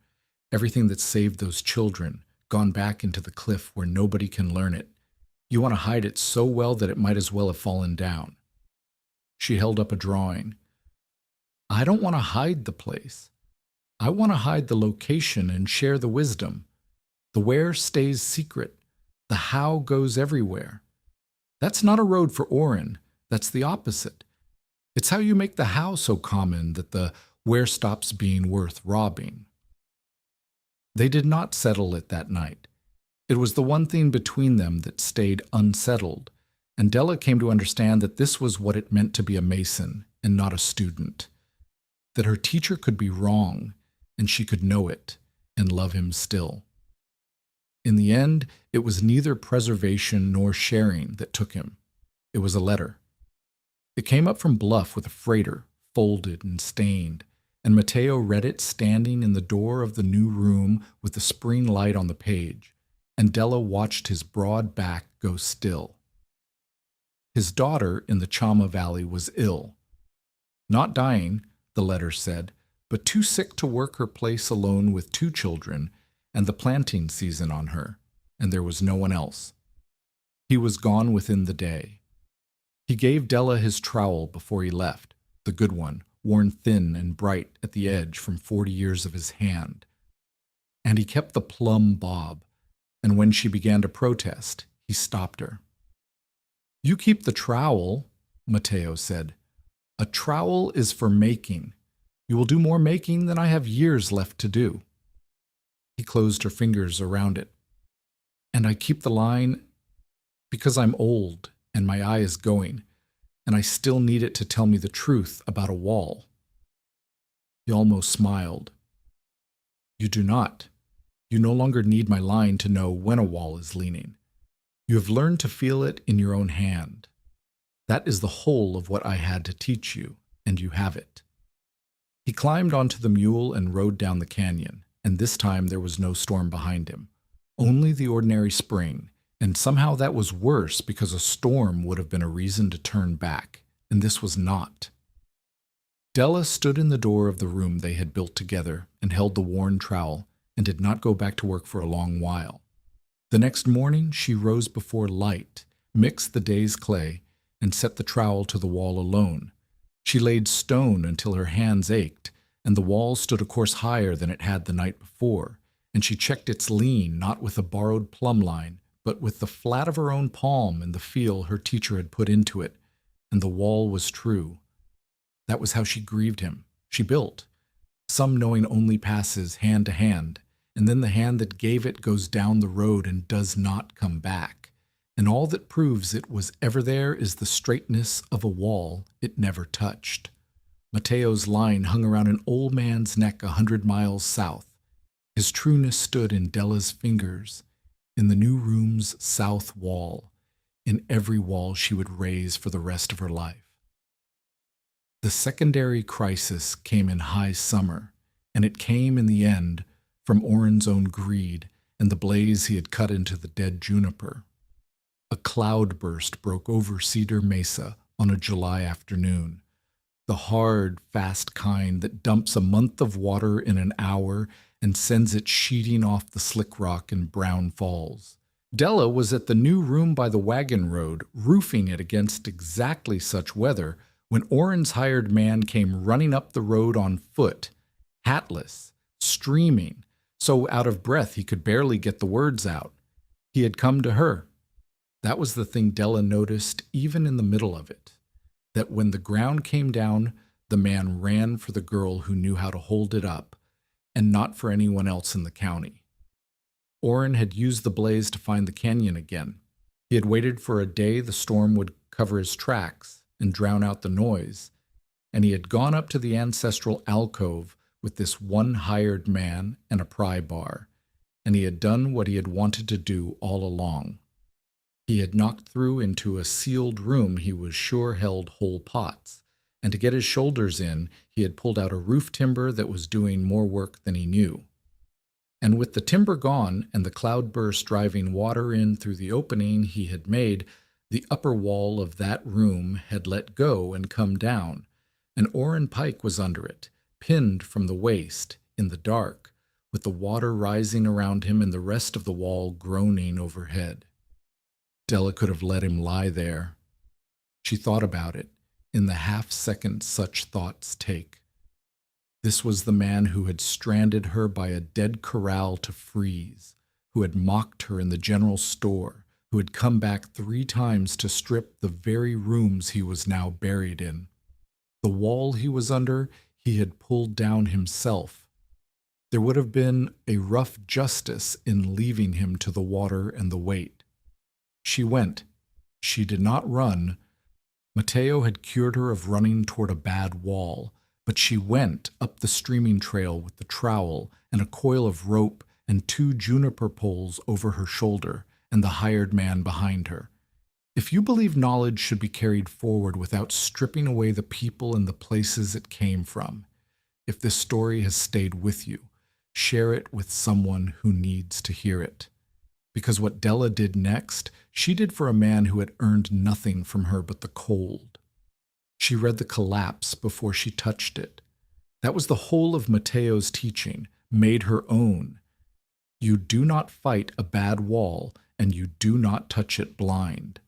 everything that saved those children, gone back into the cliff where nobody can learn it. You want to hide it so well that it might as well have fallen down." She held up a drawing. "I don't want to hide the place. I want to hide the location and share the wisdom. The where stays secret. The how goes everywhere. That's not a road for Oren. That's the opposite. It's how you make the how so common that the where stops being worth robbing." They did not settle it that night. It was the one thing between them that stayed unsettled, and Della came to understand that this was what it meant to be a Mason and not a student. That her teacher could be wrong, and she could know it and love him still. In the end, it was neither preservation nor sharing that took him. It was a letter. It came up from Bluff with a freighter, folded and stained, and Matteo read it standing in the door of the new room with the spring light on the page, and Della watched his broad back go still. His daughter in the Chama Valley was ill. Not dying, the letter said, but too sick to work her place alone with 2 children and the planting season on her, and there was no one else. He was gone within the day. He gave Della his trowel before he left, the good one, worn thin and bright at the edge from 40 years of his hand. And he kept the plum bob, and when she began to protest, he stopped her. "You keep the trowel," Matteo said. "A trowel is for making. You will do more making than I have years left to do." He closed her fingers around it. "And I keep the line because I'm old and my eye is going, and I still need it to tell me the truth about a wall." He almost smiled. "You do not. You no longer need my line to know when a wall is leaning. You have learned to feel it in your own hand. That is the whole of what I had to teach you, and you have it." He climbed onto the mule and rode down the canyon, and this time there was no storm behind him, only the ordinary spring, and somehow that was worse because a storm would have been a reason to turn back, and this was not. Della stood in the door of the room they had built together and held the worn trowel and did not go back to work for a long while. The next morning she rose before light, mixed the day's clay, and set the trowel to the wall alone. She laid stone until her hands ached, and the wall stood a course higher than it had the night before, and she checked its lean not with a borrowed plumb line, but with the flat of her own palm and the feel her teacher had put into it, and the wall was true. That was how she grieved him. She built. Some knowing only passes hand to hand, and then the hand that gave it goes down the road and does not come back. And all that proves it was ever there is the straightness of a wall it never touched. Mateo's line hung around an old man's neck 100 miles south. His trueness stood in Della's fingers, in the new room's south wall, in every wall she would raise for the rest of her life. The secondary crisis came in high summer, and it came in the end from Orrin's own greed and the blaze he had cut into the dead juniper. A cloudburst broke over Cedar Mesa on a July afternoon, the hard, fast kind that dumps a month of water in an hour and sends it sheeting off the slick rock in brown falls. Della was at the new room by the wagon road, roofing it against exactly such weather, when Orrin's hired man came running up the road on foot, hatless, streaming, so out of breath he could barely get the words out. He had come to her. That was the thing Della noticed even in the middle of it, that when the ground came down, the man ran for the girl who knew how to hold it up, and not for anyone else in the county. Orrin had used the blaze to find the canyon again. He had waited for a day the storm would cover his tracks and drown out the noise, and he had gone up to the ancestral alcove with this one hired man and a pry bar, and he had done what he had wanted to do all along. He had knocked through into a sealed room he was sure held whole pots, and to get his shoulders in, he had pulled out a roof timber that was doing more work than he knew. And with the timber gone and the cloudburst driving water in through the opening he had made, the upper wall of that room had let go and come down, and Orrin Pike was under it, pinned from the waist, in the dark, with the water rising around him and the rest of the wall groaning overhead. Della could have let him lie there. She thought about it, in the half-second such thoughts take. This was the man who had stranded her by a dead corral to freeze, who had mocked her in the general store, who had come back 3 times to strip the very rooms he was now buried in. The wall he was under, he had pulled down himself. There would have been a rough justice in leaving him to the water and the weight. She went. She did not run. Mateo had cured her of running toward a bad wall, but she went up the streaming trail with the trowel and a coil of rope and 2 juniper poles over her shoulder, and the hired man behind her. If you believe knowledge should be carried forward without stripping away the people and the places it came from, if this story has stayed with you, share it with someone who needs to hear it. Because what Della did next, she did for a man who had earned nothing from her but the cold. She read the collapse before she touched it. That was the whole of Mateo's teaching, made her own. You do not fight a bad wall, and you do not touch it blind.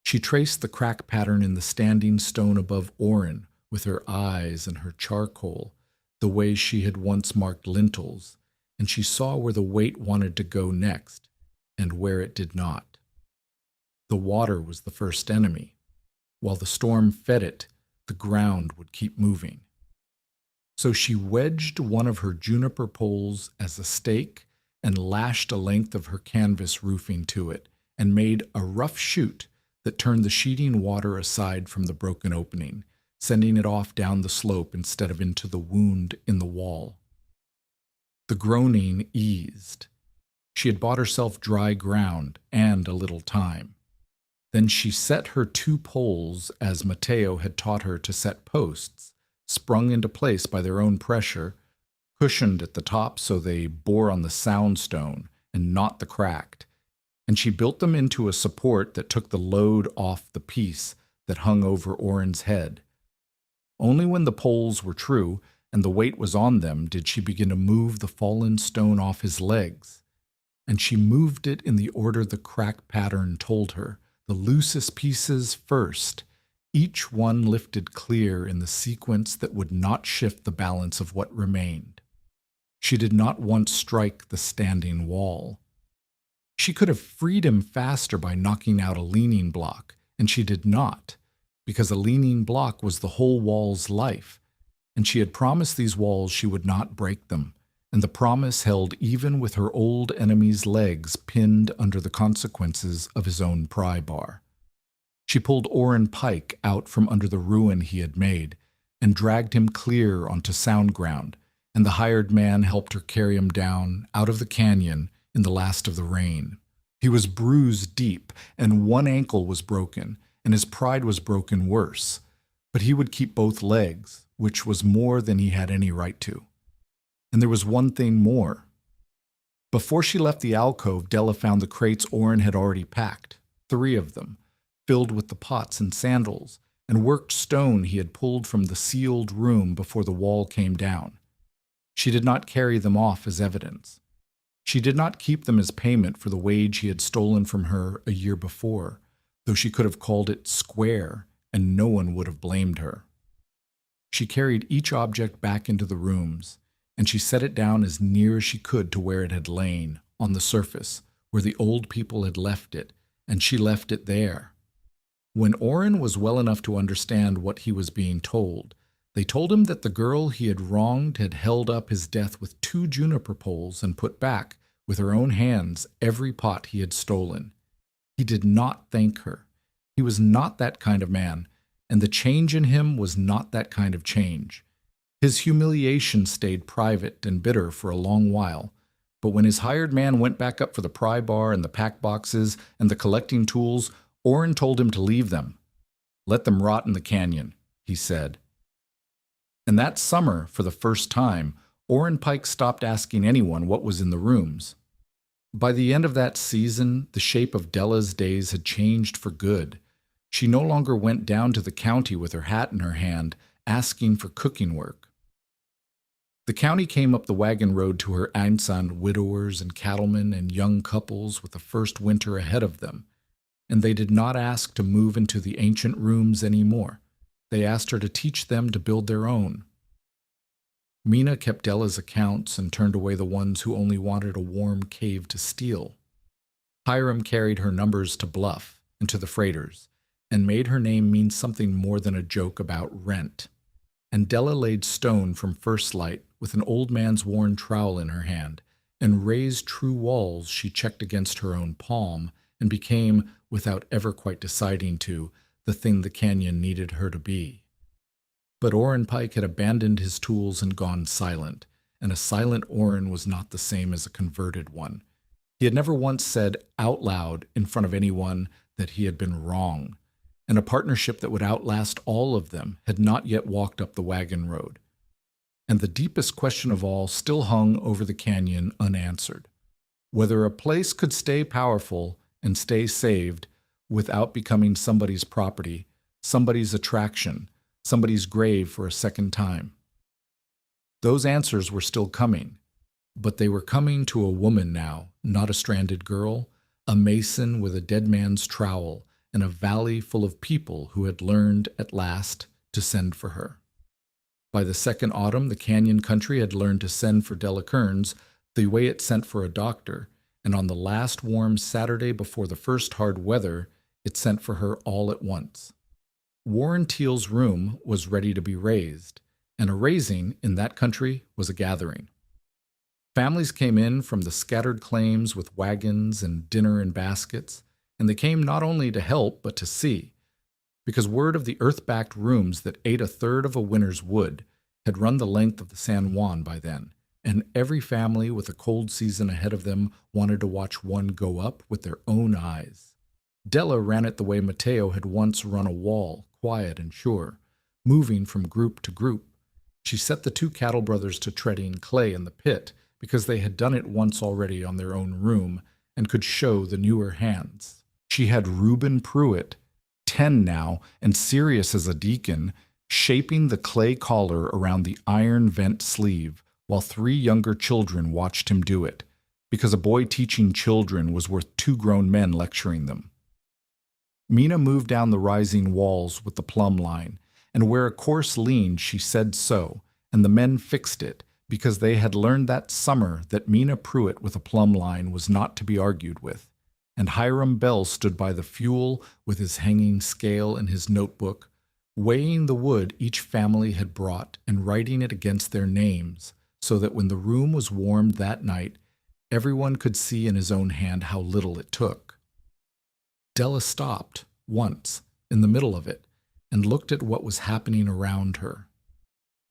She traced the crack pattern in the standing stone above Orrin with her eyes and her charcoal, the way she had once marked lintels, and she saw where the weight wanted to go next, and where it did not. The water was the first enemy. While the storm fed it, the ground would keep moving. So she wedged one of her juniper poles as a stake and lashed a length of her canvas roofing to it, and made a rough chute that turned the sheeting water aside from the broken opening, sending it off down the slope instead of into the wound in the wall. The groaning eased. She had bought herself dry ground and a little time. Then she set her 2 poles as Mateo had taught her to set posts, sprung into place by their own pressure, cushioned at the top so they bore on the sandstone and not the cracked, and she built them into a support that took the load off the piece that hung over Orrin's head. Only when the poles were true and the weight was on them did she begin to move the fallen stone off his legs, and she moved it in the order the crack pattern told her, the loosest pieces first, each one lifted clear in the sequence that would not shift the balance of what remained. She did not once strike the standing wall. She could have freed him faster by knocking out a leaning block, and she did not, because a leaning block was the whole wall's life, and she had promised these walls she would not break them, and the promise held even with her old enemy's legs pinned under the consequences of his own pry bar. She pulled Orrin Pike out from under the ruin he had made, and dragged him clear onto sound ground, and the hired man helped her carry him down out of the canyon in the last of the rain. He was bruised deep, and one ankle was broken, and his pride was broken worse, but he would keep both legs, which was more than he had any right to. And there was one thing more. Before she left the alcove, Della found the crates Orrin had already packed, 3 of them, filled with the pots and sandals, and worked stone he had pulled from the sealed room before the wall came down. She did not carry them off as evidence. She did not keep them as payment for the wage he had stolen from her a year before, though she could have called it square, and no one would have blamed her. She carried each object back into the rooms, and she set it down as near as she could to where it had lain, on the surface, where the old people had left it, and she left it there. When Orrin was well enough to understand what he was being told, they told him that the girl he had wronged had held up his death with 2 juniper poles and put back, with her own hands, every pot he had stolen. He did not thank her. He was not that kind of man, and the change in him was not that kind of change. His humiliation stayed private and bitter for a long while, but when his hired man went back up for the pry bar and the pack boxes and the collecting tools, Orrin told him to leave them. "Let them rot in the canyon," he said. And that summer, for the first time, Orrin Pike stopped asking anyone what was in the rooms. By the end of that season, the shape of Della's days had changed for good. She no longer went down to the county with her hat in her hand, asking for cooking work. The county came up the wagon road to her Einsan widowers and cattlemen and young couples with the first winter ahead of them, and they did not ask to move into the ancient rooms any more. They asked her to teach them to build their own. Mina kept Della's accounts and turned away the ones who only wanted a warm cave to steal. Hiram carried her numbers to Bluff and to the freighters, and made her name mean something more than a joke about rent. And Della laid stone from First Light with an old man's worn trowel in her hand, and raised true walls she checked against her own palm, and became, without ever quite deciding to, the thing the canyon needed her to be. But Orrin Pike had abandoned his tools and gone silent, and a silent Orrin was not the same as a converted one. He had never once said out loud in front of anyone that he had been wrong, and a partnership that would outlast all of them had not yet walked up the wagon road. And the deepest question of all still hung over the canyon unanswered: whether a place could stay powerful and stay saved without becoming somebody's property, somebody's attraction, somebody's grave for a second time. Those answers were still coming, but they were coming to a woman now, not a stranded girl, a mason with a dead man's trowel, and a valley full of people who had learned at last to send for her. By the second autumn, the canyon country had learned to send for Della Kearns the way it sent for a doctor, and on the last warm Saturday before the first hard weather, it sent for her all at once. Warren Teal's room was ready to be raised, and a raising in that country was a gathering. Families came in from the scattered claims with wagons and dinner in baskets, and they came not only to help but to see, because word of the earth-backed rooms that ate a third of a winter's wood had run the length of the San Juan by then, and every family with a cold season ahead of them wanted to watch one go up with their own eyes. Della ran it the way Mateo had once run a wall, quiet and sure, moving from group to group. She set the 2 cattle brothers to treading clay in the pit because they had done it once already on their own room and could show the newer hands. She had Reuben Pruitt, 10 now and serious as a deacon, shaping the clay collar around the iron vent sleeve while 3 younger children watched him do it, because a boy teaching children was worth 2 grown men lecturing them. Mina moved down the rising walls with the plumb line, and where a course leaned she said so, and the men fixed it, because they had learned that summer that Mina Pruitt with a plumb line was not to be argued with, and Hiram Bell stood by the fuel with his hanging scale and his notebook, weighing the wood each family had brought and writing it against their names, so that when the room was warmed that night, everyone could see in his own hand how little it took. Della stopped, once, in the middle of it, and looked at what was happening around her.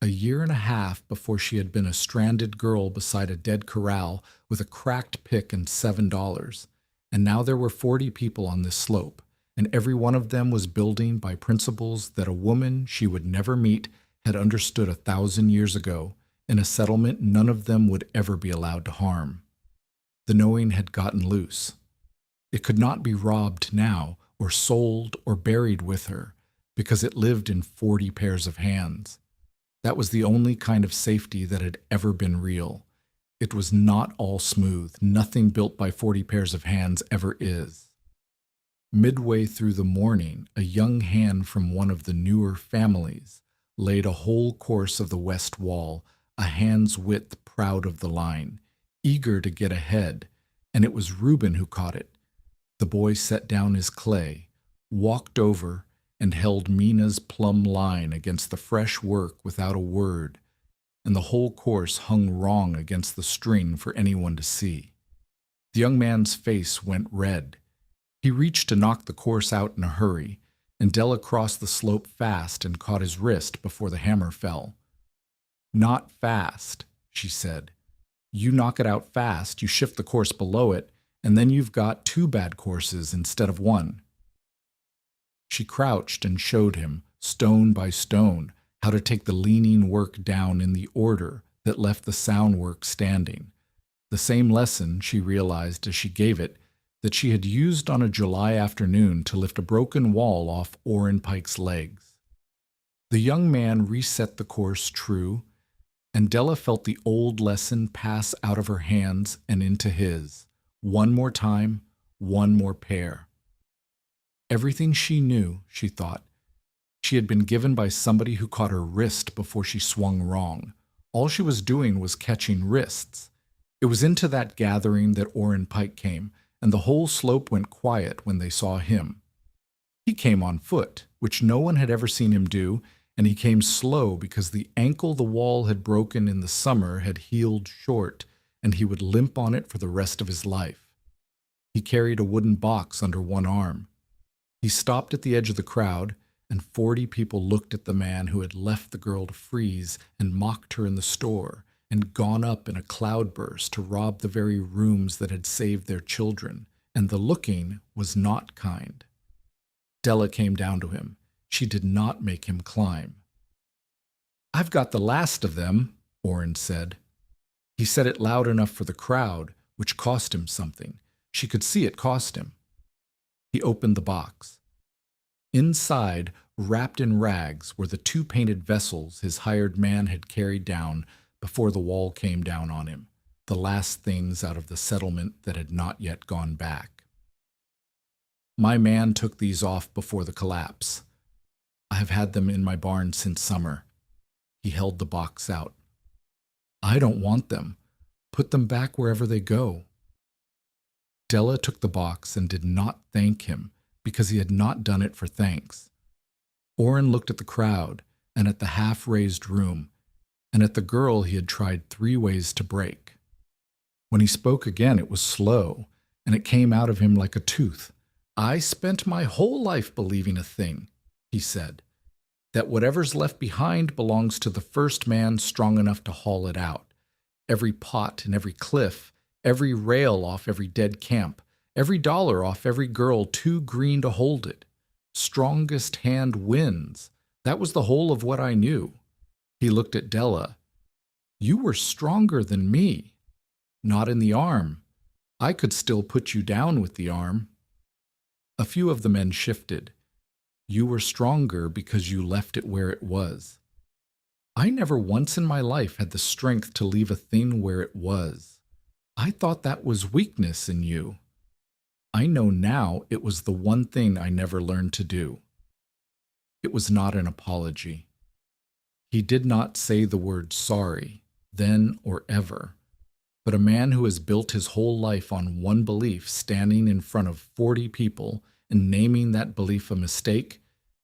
A year and a half before she had been a stranded girl beside a dead corral with a cracked pick and $7, and now there were 40 people on this slope, and every one of them was building by principles that a woman she would never meet had understood 1,000 years ago, in a settlement none of them would ever be allowed to harm. The knowing had gotten loose. It could not be robbed now, or sold, or buried with her, because it lived in 40 pairs of hands. That was the only kind of safety that had ever been real. It was not all smooth. Nothing built by 40 pairs of hands ever is. Midway through the morning, a young hand from one of the newer families laid a whole course of the west wall, a hand's width proud of the line, eager to get ahead, and it was Reuben who caught it. The boy set down his clay, walked over, and held Mina's plumb line against the fresh work without a word, and the whole course hung wrong against the string for anyone to see. The young man's face went red. He reached to knock the course out in a hurry, and Della crossed the slope fast and caught his wrist before the hammer fell. "Not fast," she said. "You knock it out fast, you shift the course below it, and then you've got 2 bad courses instead of 1. She crouched and showed him, stone by stone, how to take the leaning work down in the order that left the sound work standing. The same lesson, she realized as she gave it, that she had used on a July afternoon to lift a broken wall off Orrin Pike's legs. The young man reset the course true, and Della felt the old lesson pass out of her hands and into his. One more time, one more pair. Everything she knew, she thought, she had been given by somebody who caught her wrist before she swung wrong. All she was doing was catching wrists. It was into that gathering that Orrin Pike came, and the whole slope went quiet when they saw him. He came on foot, which no one had ever seen him do, and he came slow because the ankle the wall had broken in the summer had healed short, and he would limp on it for the rest of his life. He carried a wooden box under one arm. He stopped at the edge of the crowd, and 40 people looked at the man who had left the girl to freeze and mocked her in the store and gone up in a cloudburst to rob the very rooms that had saved their children, and the looking was not kind. Della came down to him. She did not make him climb. "I've got the last of them," Orrin said. He said it loud enough for the crowd, which cost him something. She could see it cost him. He opened the box. Inside, wrapped in rags, were the 2 painted vessels his hired man had carried down before the wall came down on him, the last things out of the settlement that had not yet gone back. "My man took these off before the collapse. I have had them in my barn since summer." He held the box out. "I don't want them. Put them back wherever they go." Della took the box and did not thank him, because he had not done it for thanks. Orrin looked at the crowd, and at the half-raised room, and at the girl he had tried 3 ways to break. When he spoke again, it was slow, and it came out of him like a tooth. "I spent my whole life believing a thing," he said, "that whatever's left behind belongs to the first man strong enough to haul it out. Every pot and every cliff, every rail off every dead camp, every dollar off every girl too green to hold it. Strongest hand wins. That was the whole of what I knew." He looked at Della. "You were stronger than me." "Not in the arm. I could still put you down with the arm." A few of the men shifted. "You were stronger because you left it where it was." "I never once in my life had the strength to leave a thing where it was. I thought that was weakness in you. I know now it was the one thing I never learned to do." It was not an apology. He did not say the word sorry. then or ever. But a man who has built his whole life on one belief, standing in front of 40 people and naming that belief a mistake,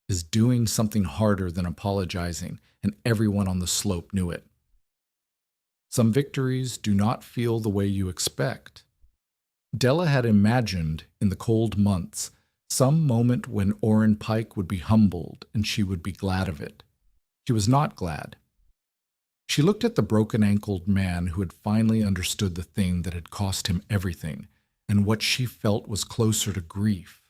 is doing something harder than apologizing, and everyone on the slope knew it. Some victories do not feel the way you expect. Della had imagined, in the cold months, some moment when Orrin Pike would be humbled and she would be glad of it. She was not glad. She looked at the broken-ankled man who had finally understood the thing that had cost him everything, and what she felt was closer to grief,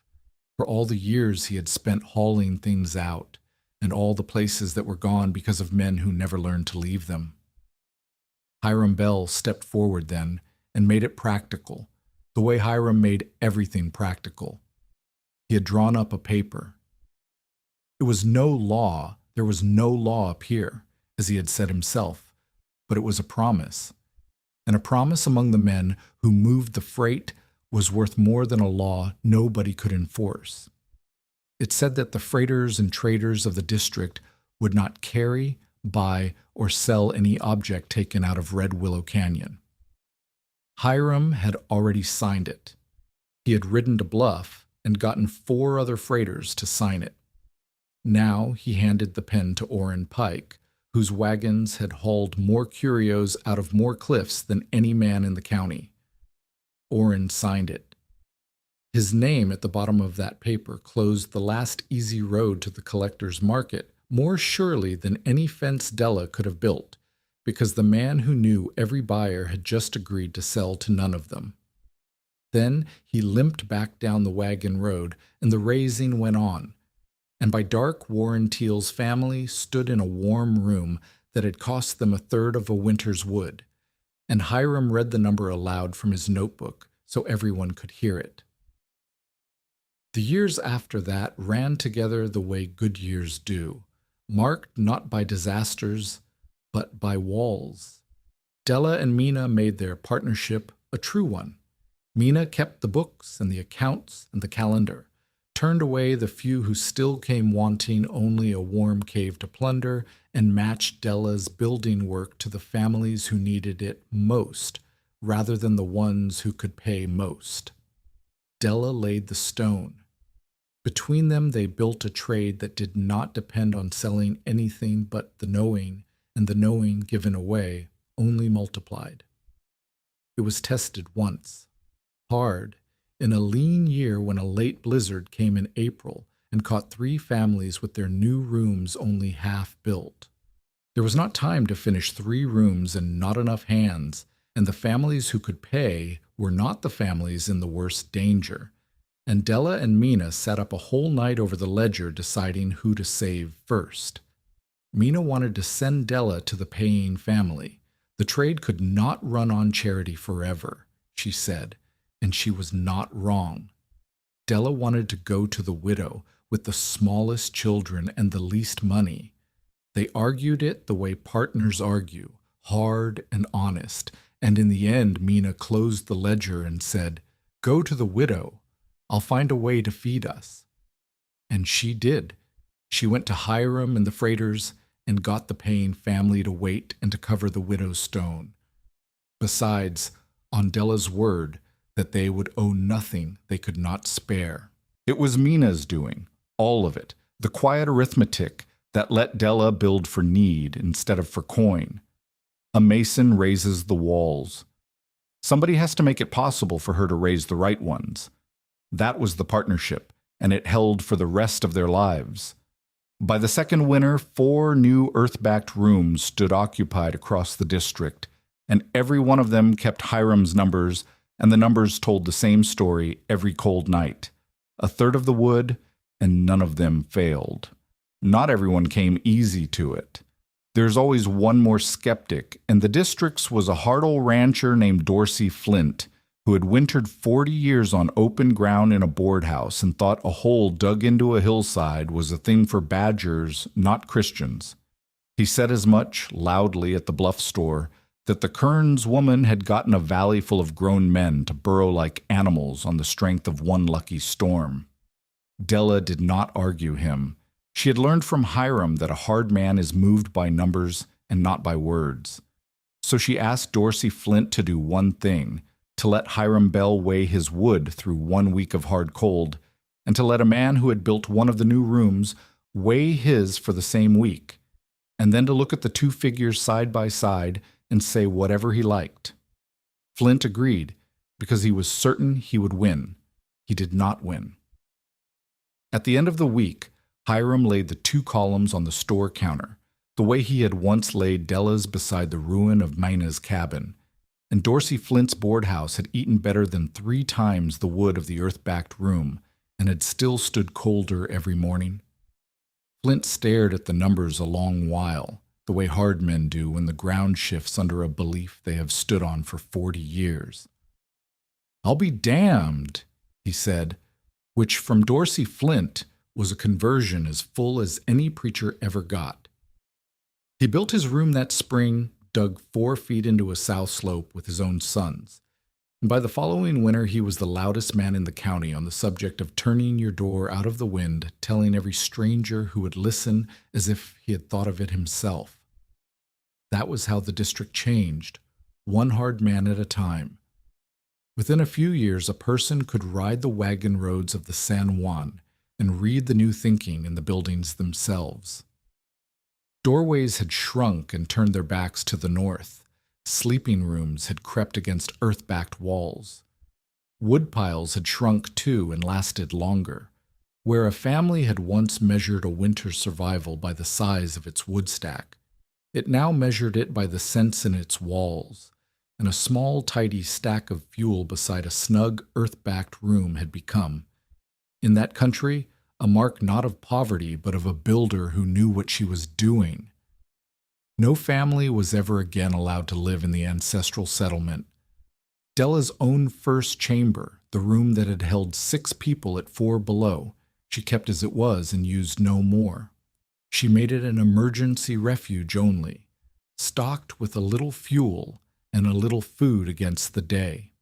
for all the years he had spent hauling things out, and all the places that were gone because of men who never learned to leave them. Hiram Bell stepped forward then and made it practical, the way Hiram made everything practical. He had drawn up a paper. It was no law, there was no law up here, as he had said himself, but it was a promise. And a promise among the men who moved the freight was worth more than a law nobody could enforce. It said that the freighters and traders of the district would not carry, buy, or sell any object taken out of Red Willow Canyon. Hiram had already signed it. He had ridden to Bluff and gotten 4 other freighters to sign it. Now he handed the pen to Orrin Pike, whose wagons had hauled more curios out of more cliffs than any man in the county. Orrin signed it. His name at the bottom of that paper closed the last easy road to the collector's market more surely than any fence Della could have built, because the man who knew every buyer had just agreed to sell to none of them. Then he limped back down the wagon road, and the raising went on. And by dark, Warren Teal's family stood in a warm room that had cost them 1/3 of a winter's wood, and Hiram read the number aloud from his notebook so everyone could hear it. The years after that ran together the way good years do, marked not by disasters, but by walls. Della and Mina made their partnership a true one. Mina kept the books and the accounts and the calendar, turned away the few who still came wanting only a warm cave to plunder, and matched Della's building work to the families who needed it most, rather than the ones who could pay most. Della laid the stone. Between them they built a trade that did not depend on selling anything but the knowing, and the knowing given away only multiplied. It was tested once, hard, in a lean year when a late blizzard came in April and caught 3 families with their new rooms only half built. There was not time to finish 3 rooms and not enough hands, and the families who could pay were not the families in the worst danger. And Della and Mina sat up a whole night over the ledger deciding who to save first. Mina wanted to send Della to the paying family. The trade could not run on charity forever, she said, and she was not wrong. Della wanted to go to the widow with the smallest children and the least money. They argued it the way partners argue, hard and honest, and in the end Mina closed the ledger and said, "Go to the widow. I'll find a way to feed us." And she did. She went to Hiram and the freighters and got the paying family to wait and to cover the widow's stone. Besides, on Della's word that they would owe nothing they could not spare. It was Mina's doing, all of it, the quiet arithmetic that let Della build for need instead of for coin. A mason raises the walls. Somebody has to make it possible for her to raise the right ones. That was the partnership, and it held for the rest of their lives. By the second winter, 4 new earth-backed rooms stood occupied across the district, and every one of them kept Hiram's numbers, and the numbers told the same story every cold night. 1/3 of the wood, and none of them failed. Not everyone came easy to it. There's always one more skeptic, and the district's was a hard old rancher named Dorsey Flint, who had wintered 40 years on open ground in a board house and thought a hole dug into a hillside was a thing for badgers, not Christians. He said as much, loudly, at the Bluff store, that the Kearns woman had gotten a valley full of grown men to burrow like animals on the strength of one lucky storm. Della did not argue him. She had learned from Hiram that a hard man is moved by numbers and not by words. So she asked Dorsey Flint to do one thing, to let Hiram Bell weigh his wood through 1 week of hard cold, and to let a man who had built one of the new rooms weigh his for the same week, and then to look at the two figures side by side and say whatever he liked. Flint agreed, because he was certain he would win. He did not win. At the end of the week, Hiram laid the 2 columns on the store counter, the way he had once laid Della's beside the ruin of Mina's cabin, and Dorsey Flint's board house had eaten better than 3 times the wood of the earth-backed room, and had still stood colder every morning. Flint stared at the numbers a long while, the way hard men do when the ground shifts under a belief they have stood on for 40 years. "I'll be damned," he said, which from Dorsey Flint was a conversion as full as any preacher ever got. He built his room that spring, dug 4 feet into a south slope with his own sons, and by the following winter he was the loudest man in the county on the subject of turning your door out of the wind, telling every stranger who would listen as if he had thought of it himself. That was how the district changed, one hard man at a time. Within a few years, a person could ride the wagon roads of the San Juan and read the new thinking in the buildings themselves. Doorways had shrunk and turned their backs to the north. Sleeping rooms had crept against earth-backed walls. Woodpiles had shrunk too and lasted longer. Where a family had once measured a winter's survival by the size of its woodstack, it now measured it by the sense in its walls, and a small, tidy stack of fuel beside a snug, earth-backed room had become, in that country, a mark not of poverty but of a builder who knew what she was doing. No family was ever again allowed to live in the ancestral settlement. Della's own first chamber, the room that had held 6 people at 4 below, she kept as it was and used no more. She made it an emergency refuge only, stocked with a little fuel and a little food against the day.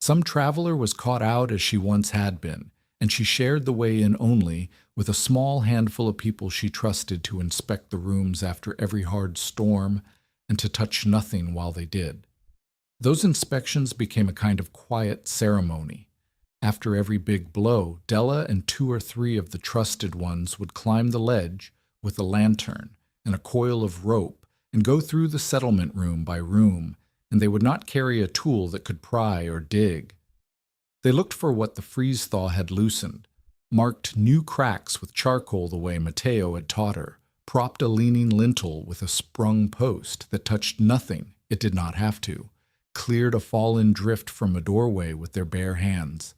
Some traveler was caught out as she once had been, and she shared the way in only with a small handful of people she trusted to inspect the rooms after every hard storm and to touch nothing while they did. Those inspections became a kind of quiet ceremony. After every big blow, Della and 2 or 3 of the trusted ones would climb the ledge with a lantern and a coil of rope and go through the settlement room by room, and they would not carry a tool that could pry or dig. They looked for what the freeze-thaw had loosened, marked new cracks with charcoal the way Mateo had taught her, propped a leaning lintel with a sprung post that touched nothing it did not have to, cleared a fallen drift from a doorway with their bare hands.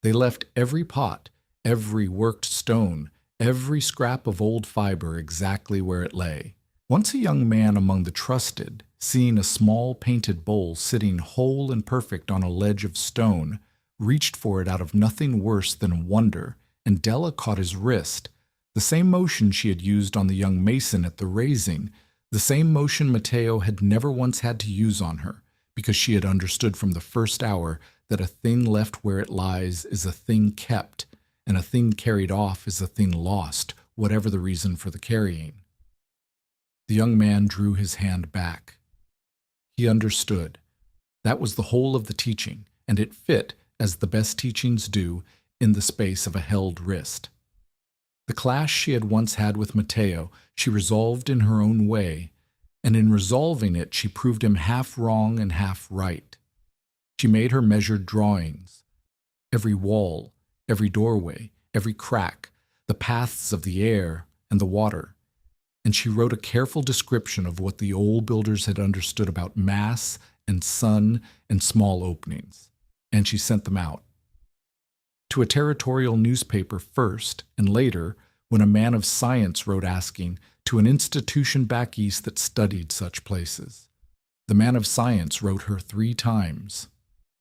They left every pot, every worked stone, every scrap of old fiber exactly where it lay. Once a young man among the trusted, seeing a small painted bowl sitting whole and perfect on a ledge of stone, reached for it out of nothing worse than wonder, and Della caught his wrist, the same motion she had used on the young mason at the raising, the same motion Mateo had never once had to use on her, because she had understood from the first hour that a thing left where it lies is a thing kept, and a thing carried off is a thing lost, whatever the reason for the carrying. The young man drew his hand back. He understood. That was the whole of the teaching, and it fit, as the best teachings do, in the space of a held wrist. The clash she had once had with Mateo she resolved in her own way, and in resolving it she proved him half wrong and half right. She made her measured drawings. Every wall, every doorway, every crack, the paths of the air and the water, and she wrote a careful description of what the old builders had understood about mass and sun and small openings, and she sent them out. To a territorial newspaper first, and later, when a man of science wrote asking, to an institution back east that studied such places. The man of science wrote her 3 times.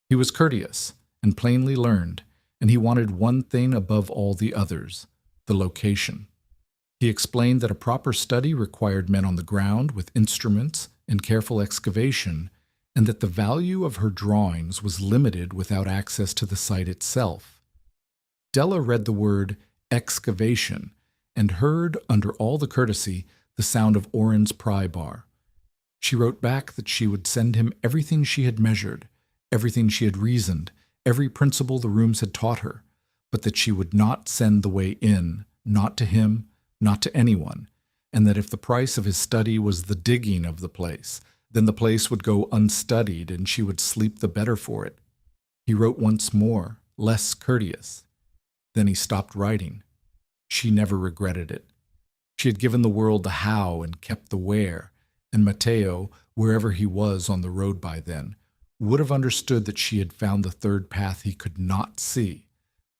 He was courteous and plainly learned, and he wanted one thing above all the others, the location. He explained that a proper study required men on the ground with instruments and careful excavation, and that the value of her drawings was limited without access to the site itself. Della read the word excavation and heard, under all the courtesy, the sound of Orrin's pry bar. She wrote back that she would send him everything she had measured, everything she had reasoned, every principle the rooms had taught her, but that she would not send the way in, not to him, not to anyone, and that if the price of his study was the digging of the place, then the place would go unstudied and she would sleep the better for it. He wrote once more, less courteous. Then he stopped writing. She never regretted it. She had given the world the how and kept the where, and Matteo, wherever he was on the road by then, would have understood that she had found the third path he could not see,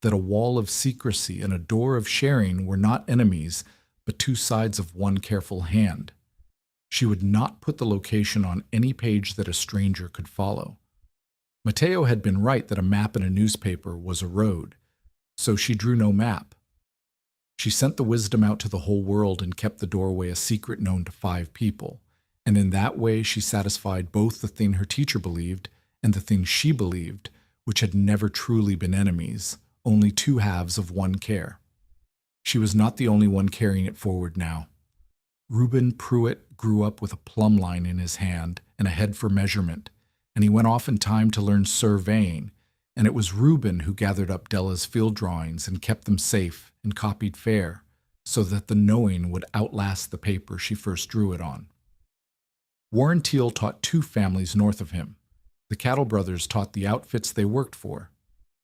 that a wall of secrecy and a door of sharing were not enemies, but two sides of one careful hand. She would not put the location on any page that a stranger could follow. Matteo had been right that a map in a newspaper was a road, so she drew no map. She sent the wisdom out to the whole world and kept the doorway a secret known to 5 people, and in that way she satisfied both the thing her teacher believed and the thing she believed, which had never truly been enemies, only two halves of one care. She was not the only one carrying it forward now. Reuben Pruitt grew up with a plumb line in his hand and a head for measurement, and he went off in time to learn surveying, and it was Reuben who gathered up Della's field drawings and kept them safe and copied fair, so that the knowing would outlast the paper she first drew it on. Warren Teal taught 2 families north of him. The Cattle brothers taught the outfits they worked for.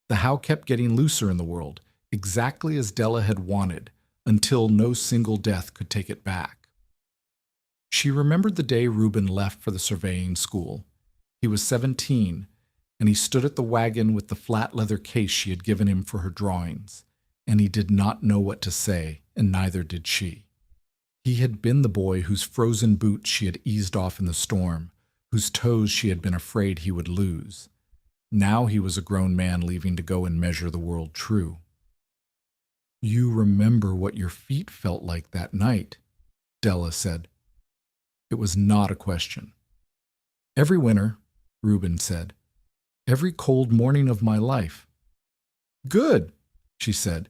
The how kept getting looser in the world, exactly as Della had wanted, until no single death could take it back. She remembered the day Reuben left for the surveying school. He was 17, and he stood at the wagon with the flat leather case she had given him for her drawings, and he did not know what to say, and neither did she. He had been the boy whose frozen boots she had eased off in the storm, whose toes she had been afraid he would lose. Now he was a grown man leaving to go and measure the world true. "You remember what your feet felt like that night," Della said. It was not a question. "Every winter," Reuben said. "Every cold morning of my life." "Good," she said.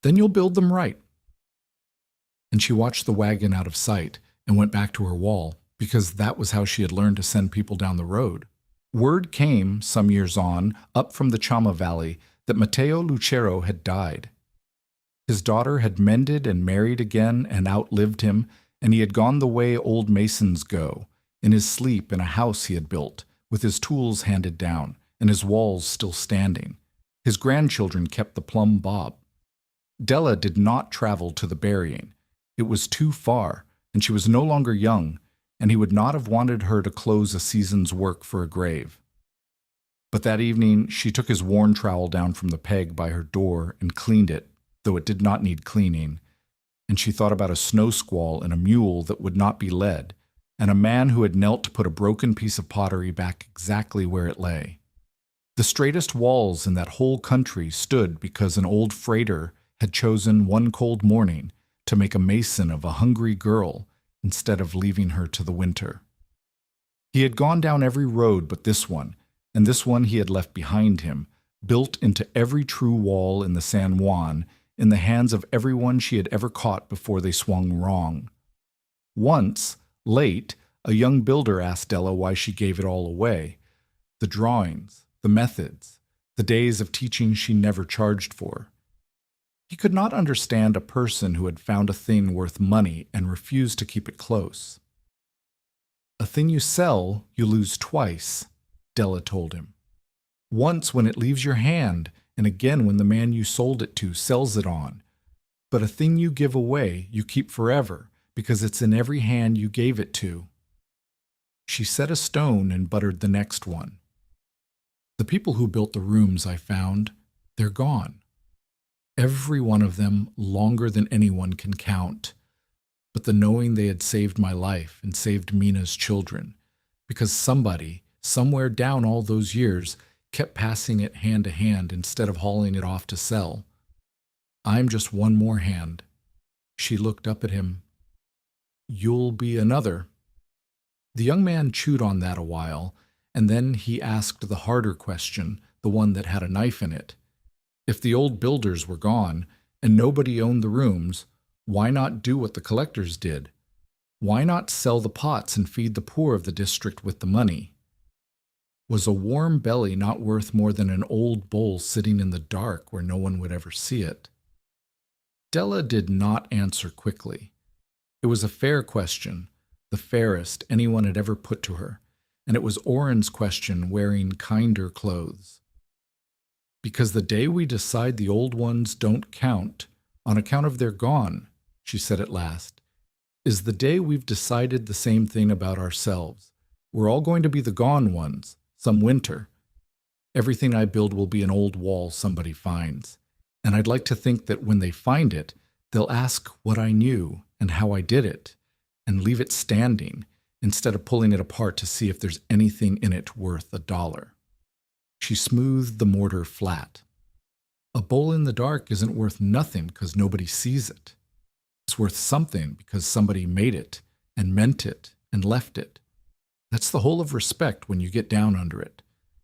"Then you'll build them right." And she watched the wagon out of sight and went back to her wall, because that was how she had learned to send people down the road. Word came, some years on, up from the Chama Valley, that Matteo Lucero had died. His daughter had mended and married again and outlived him, and he had gone the way old masons go, in his sleep in a house he had built, with his tools handed down, and his walls still standing. His grandchildren kept the plumb bob. Della did not travel to the burying. It was too far, and she was no longer young, and he would not have wanted her to close a season's work for a grave. But that evening she took his worn trowel down from the peg by her door and cleaned it, though it did not need cleaning, and she thought about a snow squall and a mule that would not be led, and a man who had knelt to put a broken piece of pottery back exactly where it lay. The straightest walls in that whole country stood because an old freighter had chosen one cold morning to make a mason of a hungry girl instead of leaving her to the winter. He had gone down every road but this one, and this one he had left behind him, built into every true wall in the San Juan, in the hands of everyone she had ever caught before they swung wrong. Once, late, a young builder asked Della why she gave it all away. The drawings, the methods, the days of teaching she never charged for. He could not understand a person who had found a thing worth money and refused to keep it close. "A thing you sell, you lose twice," Della told him. "Once when it leaves your hand, and again when the man you sold it to sells it on. But a thing you give away, you keep forever, because it's in every hand you gave it to." She set a stone and buttered the next one. "The people who built the rooms I found, they're gone. Every one of them longer than anyone can count. But the knowing they had saved my life and saved Mina's children, because somebody, somewhere down all those years, kept passing it hand to hand instead of hauling it off to sell. I'm just one more hand." She looked up at him. "You'll be another." The young man chewed on that a while, and then he asked the harder question, the one that had a knife in it. If the old builders were gone, and nobody owned the rooms, why not do what the collectors did? Why not sell the pots and feed the poor of the district with the money? Was a warm belly not worth more than an old bowl sitting in the dark where no one would ever see it? Della did not answer quickly. It was a fair question, the fairest anyone had ever put to her, and it was Oren's question wearing kinder clothes. Because the day we decide the old ones don't count, on account of they're gone, she said at last, is the day we've decided the same thing about ourselves. We're all going to be the gone ones, some winter. Everything I build will be an old wall somebody finds, and I'd like to think that when they find it, they'll ask what I knew and how I did it, and leave it standing, instead of pulling it apart to see if there's anything in it worth $1. She smoothed the mortar flat. A bowl in the dark isn't worth nothing because nobody sees it. It's worth something because somebody made it, and meant it, and left it. That's the whole of respect when you get down under it.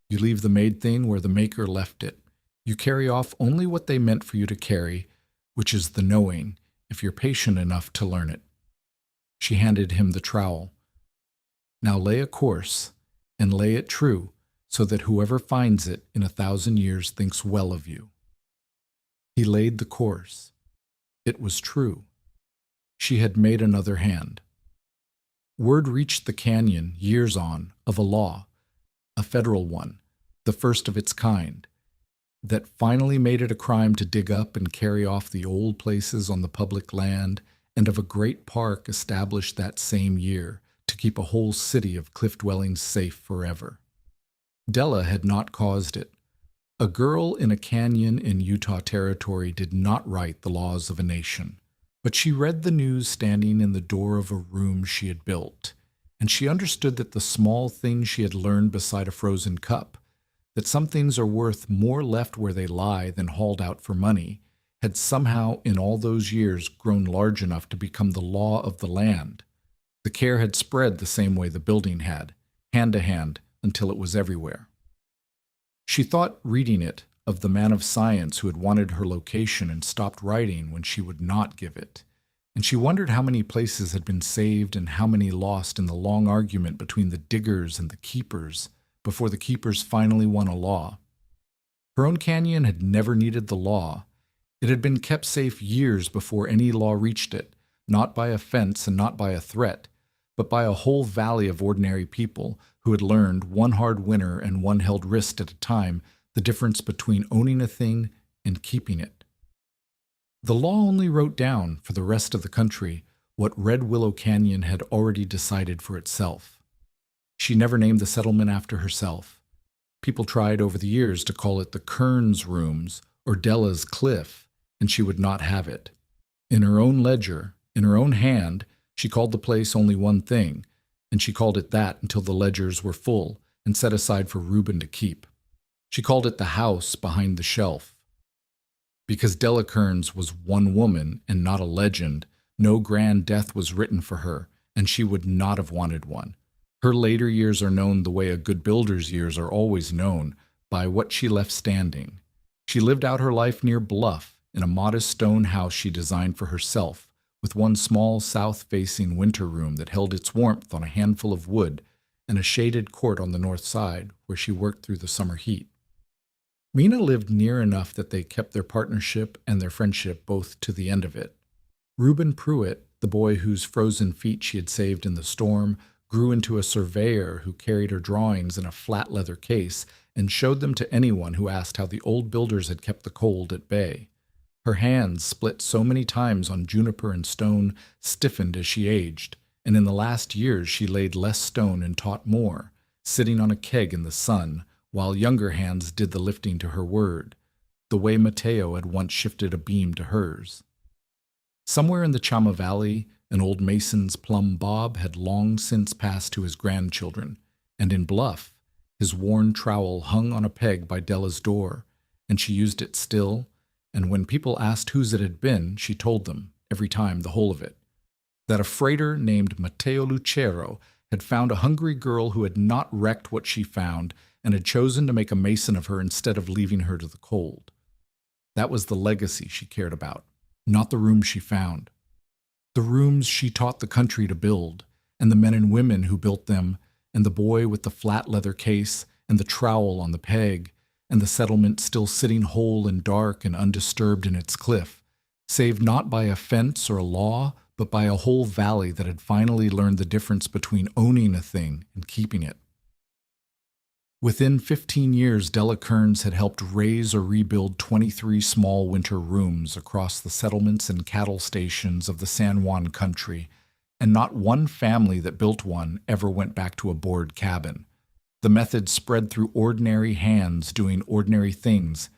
You leave the made thing where the maker left it. You carry off only what they meant for you to carry, which is the knowing, if you're patient enough to learn it. She handed him the trowel. Now lay a course, and lay it true, so that whoever finds it in 1,000 years thinks well of you. He laid the course. It was true. She had made another hand. Word reached the canyon, years on, of a law, a federal one, the first of its kind, that finally made it a crime to dig up and carry off the old places on the public land, and of a great park established that same year to keep a whole city of cliff dwellings safe forever. Della had not caused it. A girl in a canyon in Utah Territory did not write the laws of a nation. But she read the news standing in the door of a room she had built, and she understood that the small things she had learned beside a frozen cup, that some things are worth more left where they lie than hauled out for money, had somehow in all those years grown large enough to become the law of the land. The care had spread the same way the building had, hand to hand, until it was everywhere. She thought, reading it, of the man of science who had wanted her location and stopped writing when she would not give it, and she wondered how many places had been saved and how many lost in the long argument between the diggers and the keepers before the keepers finally won a law. Her own canyon had never needed the law. It had been kept safe years before any law reached it, not by a fence and not by a threat, but by a whole valley of ordinary people who had learned, one hard winter and one held wrist at a time, the difference between owning a thing and keeping it. The law only wrote down, for the rest of the country, what Red Willow Canyon had already decided for itself. She never named the settlement after herself. People tried over the years to call it the Kearns Rooms or Della's Cliff, and she would not have it. In her own ledger, in her own hand, she called the place only one thing, and she called it that until the ledgers were full and set aside for Reuben to keep. She called it the house behind the shelf. Because Della Kearns was one woman and not a legend, no grand death was written for her, and she would not have wanted one. Her later years are known the way a good builder's years are always known, by what she left standing. She lived out her life near Bluff, in a modest stone house she designed for herself, with one small south-facing winter room that held its warmth on a handful of wood, and a shaded court on the north side where she worked through the summer heat. Mina lived near enough that they kept their partnership and their friendship both to the end of it. Reuben Pruitt, the boy whose frozen feet she had saved in the storm, grew into a surveyor who carried her drawings in a flat leather case and showed them to anyone who asked how the old builders had kept the cold at bay. Her hands, split so many times on juniper and stone, stiffened as she aged, and in the last years she laid less stone and taught more, sitting on a keg in the sun, while younger hands did the lifting to her word, the way Mateo had once shifted a beam to hers. Somewhere in the Chama Valley, an old mason's plumb bob had long since passed to his grandchildren, and in Bluff, his worn trowel hung on a peg by Della's door, and she used it still, and when people asked whose it had been, she told them, every time, the whole of it, that a freighter named Mateo Lucero had found a hungry girl who had not wrecked what she found and had chosen to make a mason of her instead of leaving her to the cold. That was the legacy she cared about, not the room she found. The rooms she taught the country to build, and the men and women who built them, and the boy with the flat leather case and the trowel on the peg, and the settlement still sitting whole and dark and undisturbed in its cliff, saved not by a fence or a law, but by a whole valley that had finally learned the difference between owning a thing and keeping it. Within 15 years, Della Kearns had helped raise or rebuild 23 small winter rooms across the settlements and cattle stations of the San Juan country, and not one family that built one ever went back to a board cabin. The method spread through ordinary hands doing ordinary things,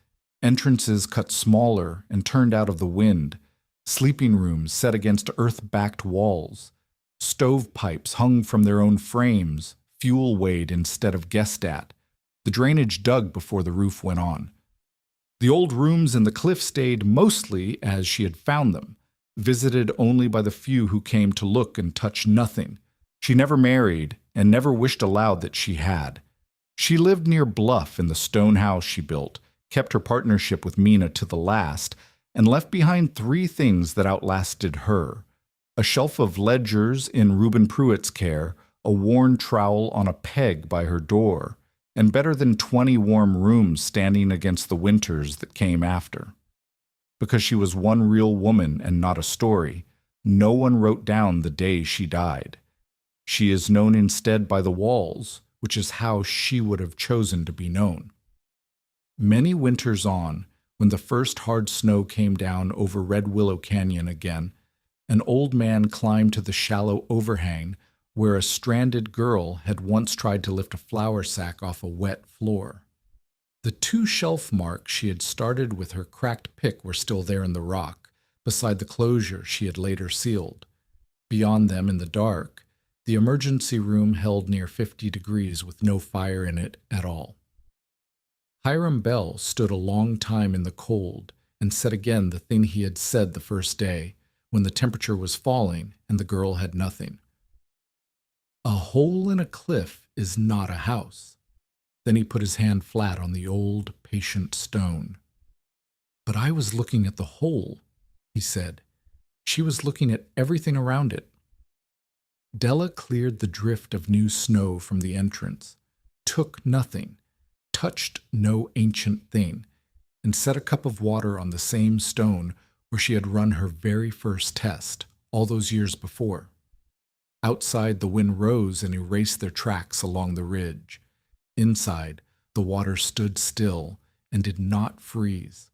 entrances cut smaller and turned out of the wind, sleeping rooms set against earth-backed walls, stovepipes hung from their own frames, fuel weighed instead of guessed at, the drainage dug before the roof went on. The old rooms in the cliff stayed mostly as she had found them, visited only by the few who came to look and touch nothing. She never married and never wished aloud that she had. She lived near Bluff in the stone house she built, kept her partnership with Mina to the last, and left behind 3 things that outlasted her: a shelf of ledgers in Reuben Pruitt's care, a worn trowel on a peg by her door, and better than 20 warm rooms standing against the winters that came after. Because she was one real woman and not a story, no one wrote down the day she died. She is known instead by the walls, which is how she would have chosen to be known. Many winters on, when the first hard snow came down over Red Willow Canyon again, an old man climbed to the shallow overhang where a stranded girl had once tried to lift a flour sack off a wet floor. The 2 shelf marks she had started with her cracked pick were still there in the rock, beside the closure she had later sealed. Beyond them, in the dark, the emergency room held near 50 degrees with no fire in it at all. Hiram Bell stood a long time in the cold and said again the thing he had said the first day, when the temperature was falling and the girl had nothing. A hole in a cliff is not a house. Then he put his hand flat on the old, patient stone. But I was looking at the hole, he said. She was looking at everything around it. Della cleared the drift of new snow from the entrance, took nothing, touched no ancient thing, and set a cup of water on the same stone where she had run her very first test, all those years before. Outside, the wind rose and erased their tracks along the ridge. Inside, the water stood still and did not freeze.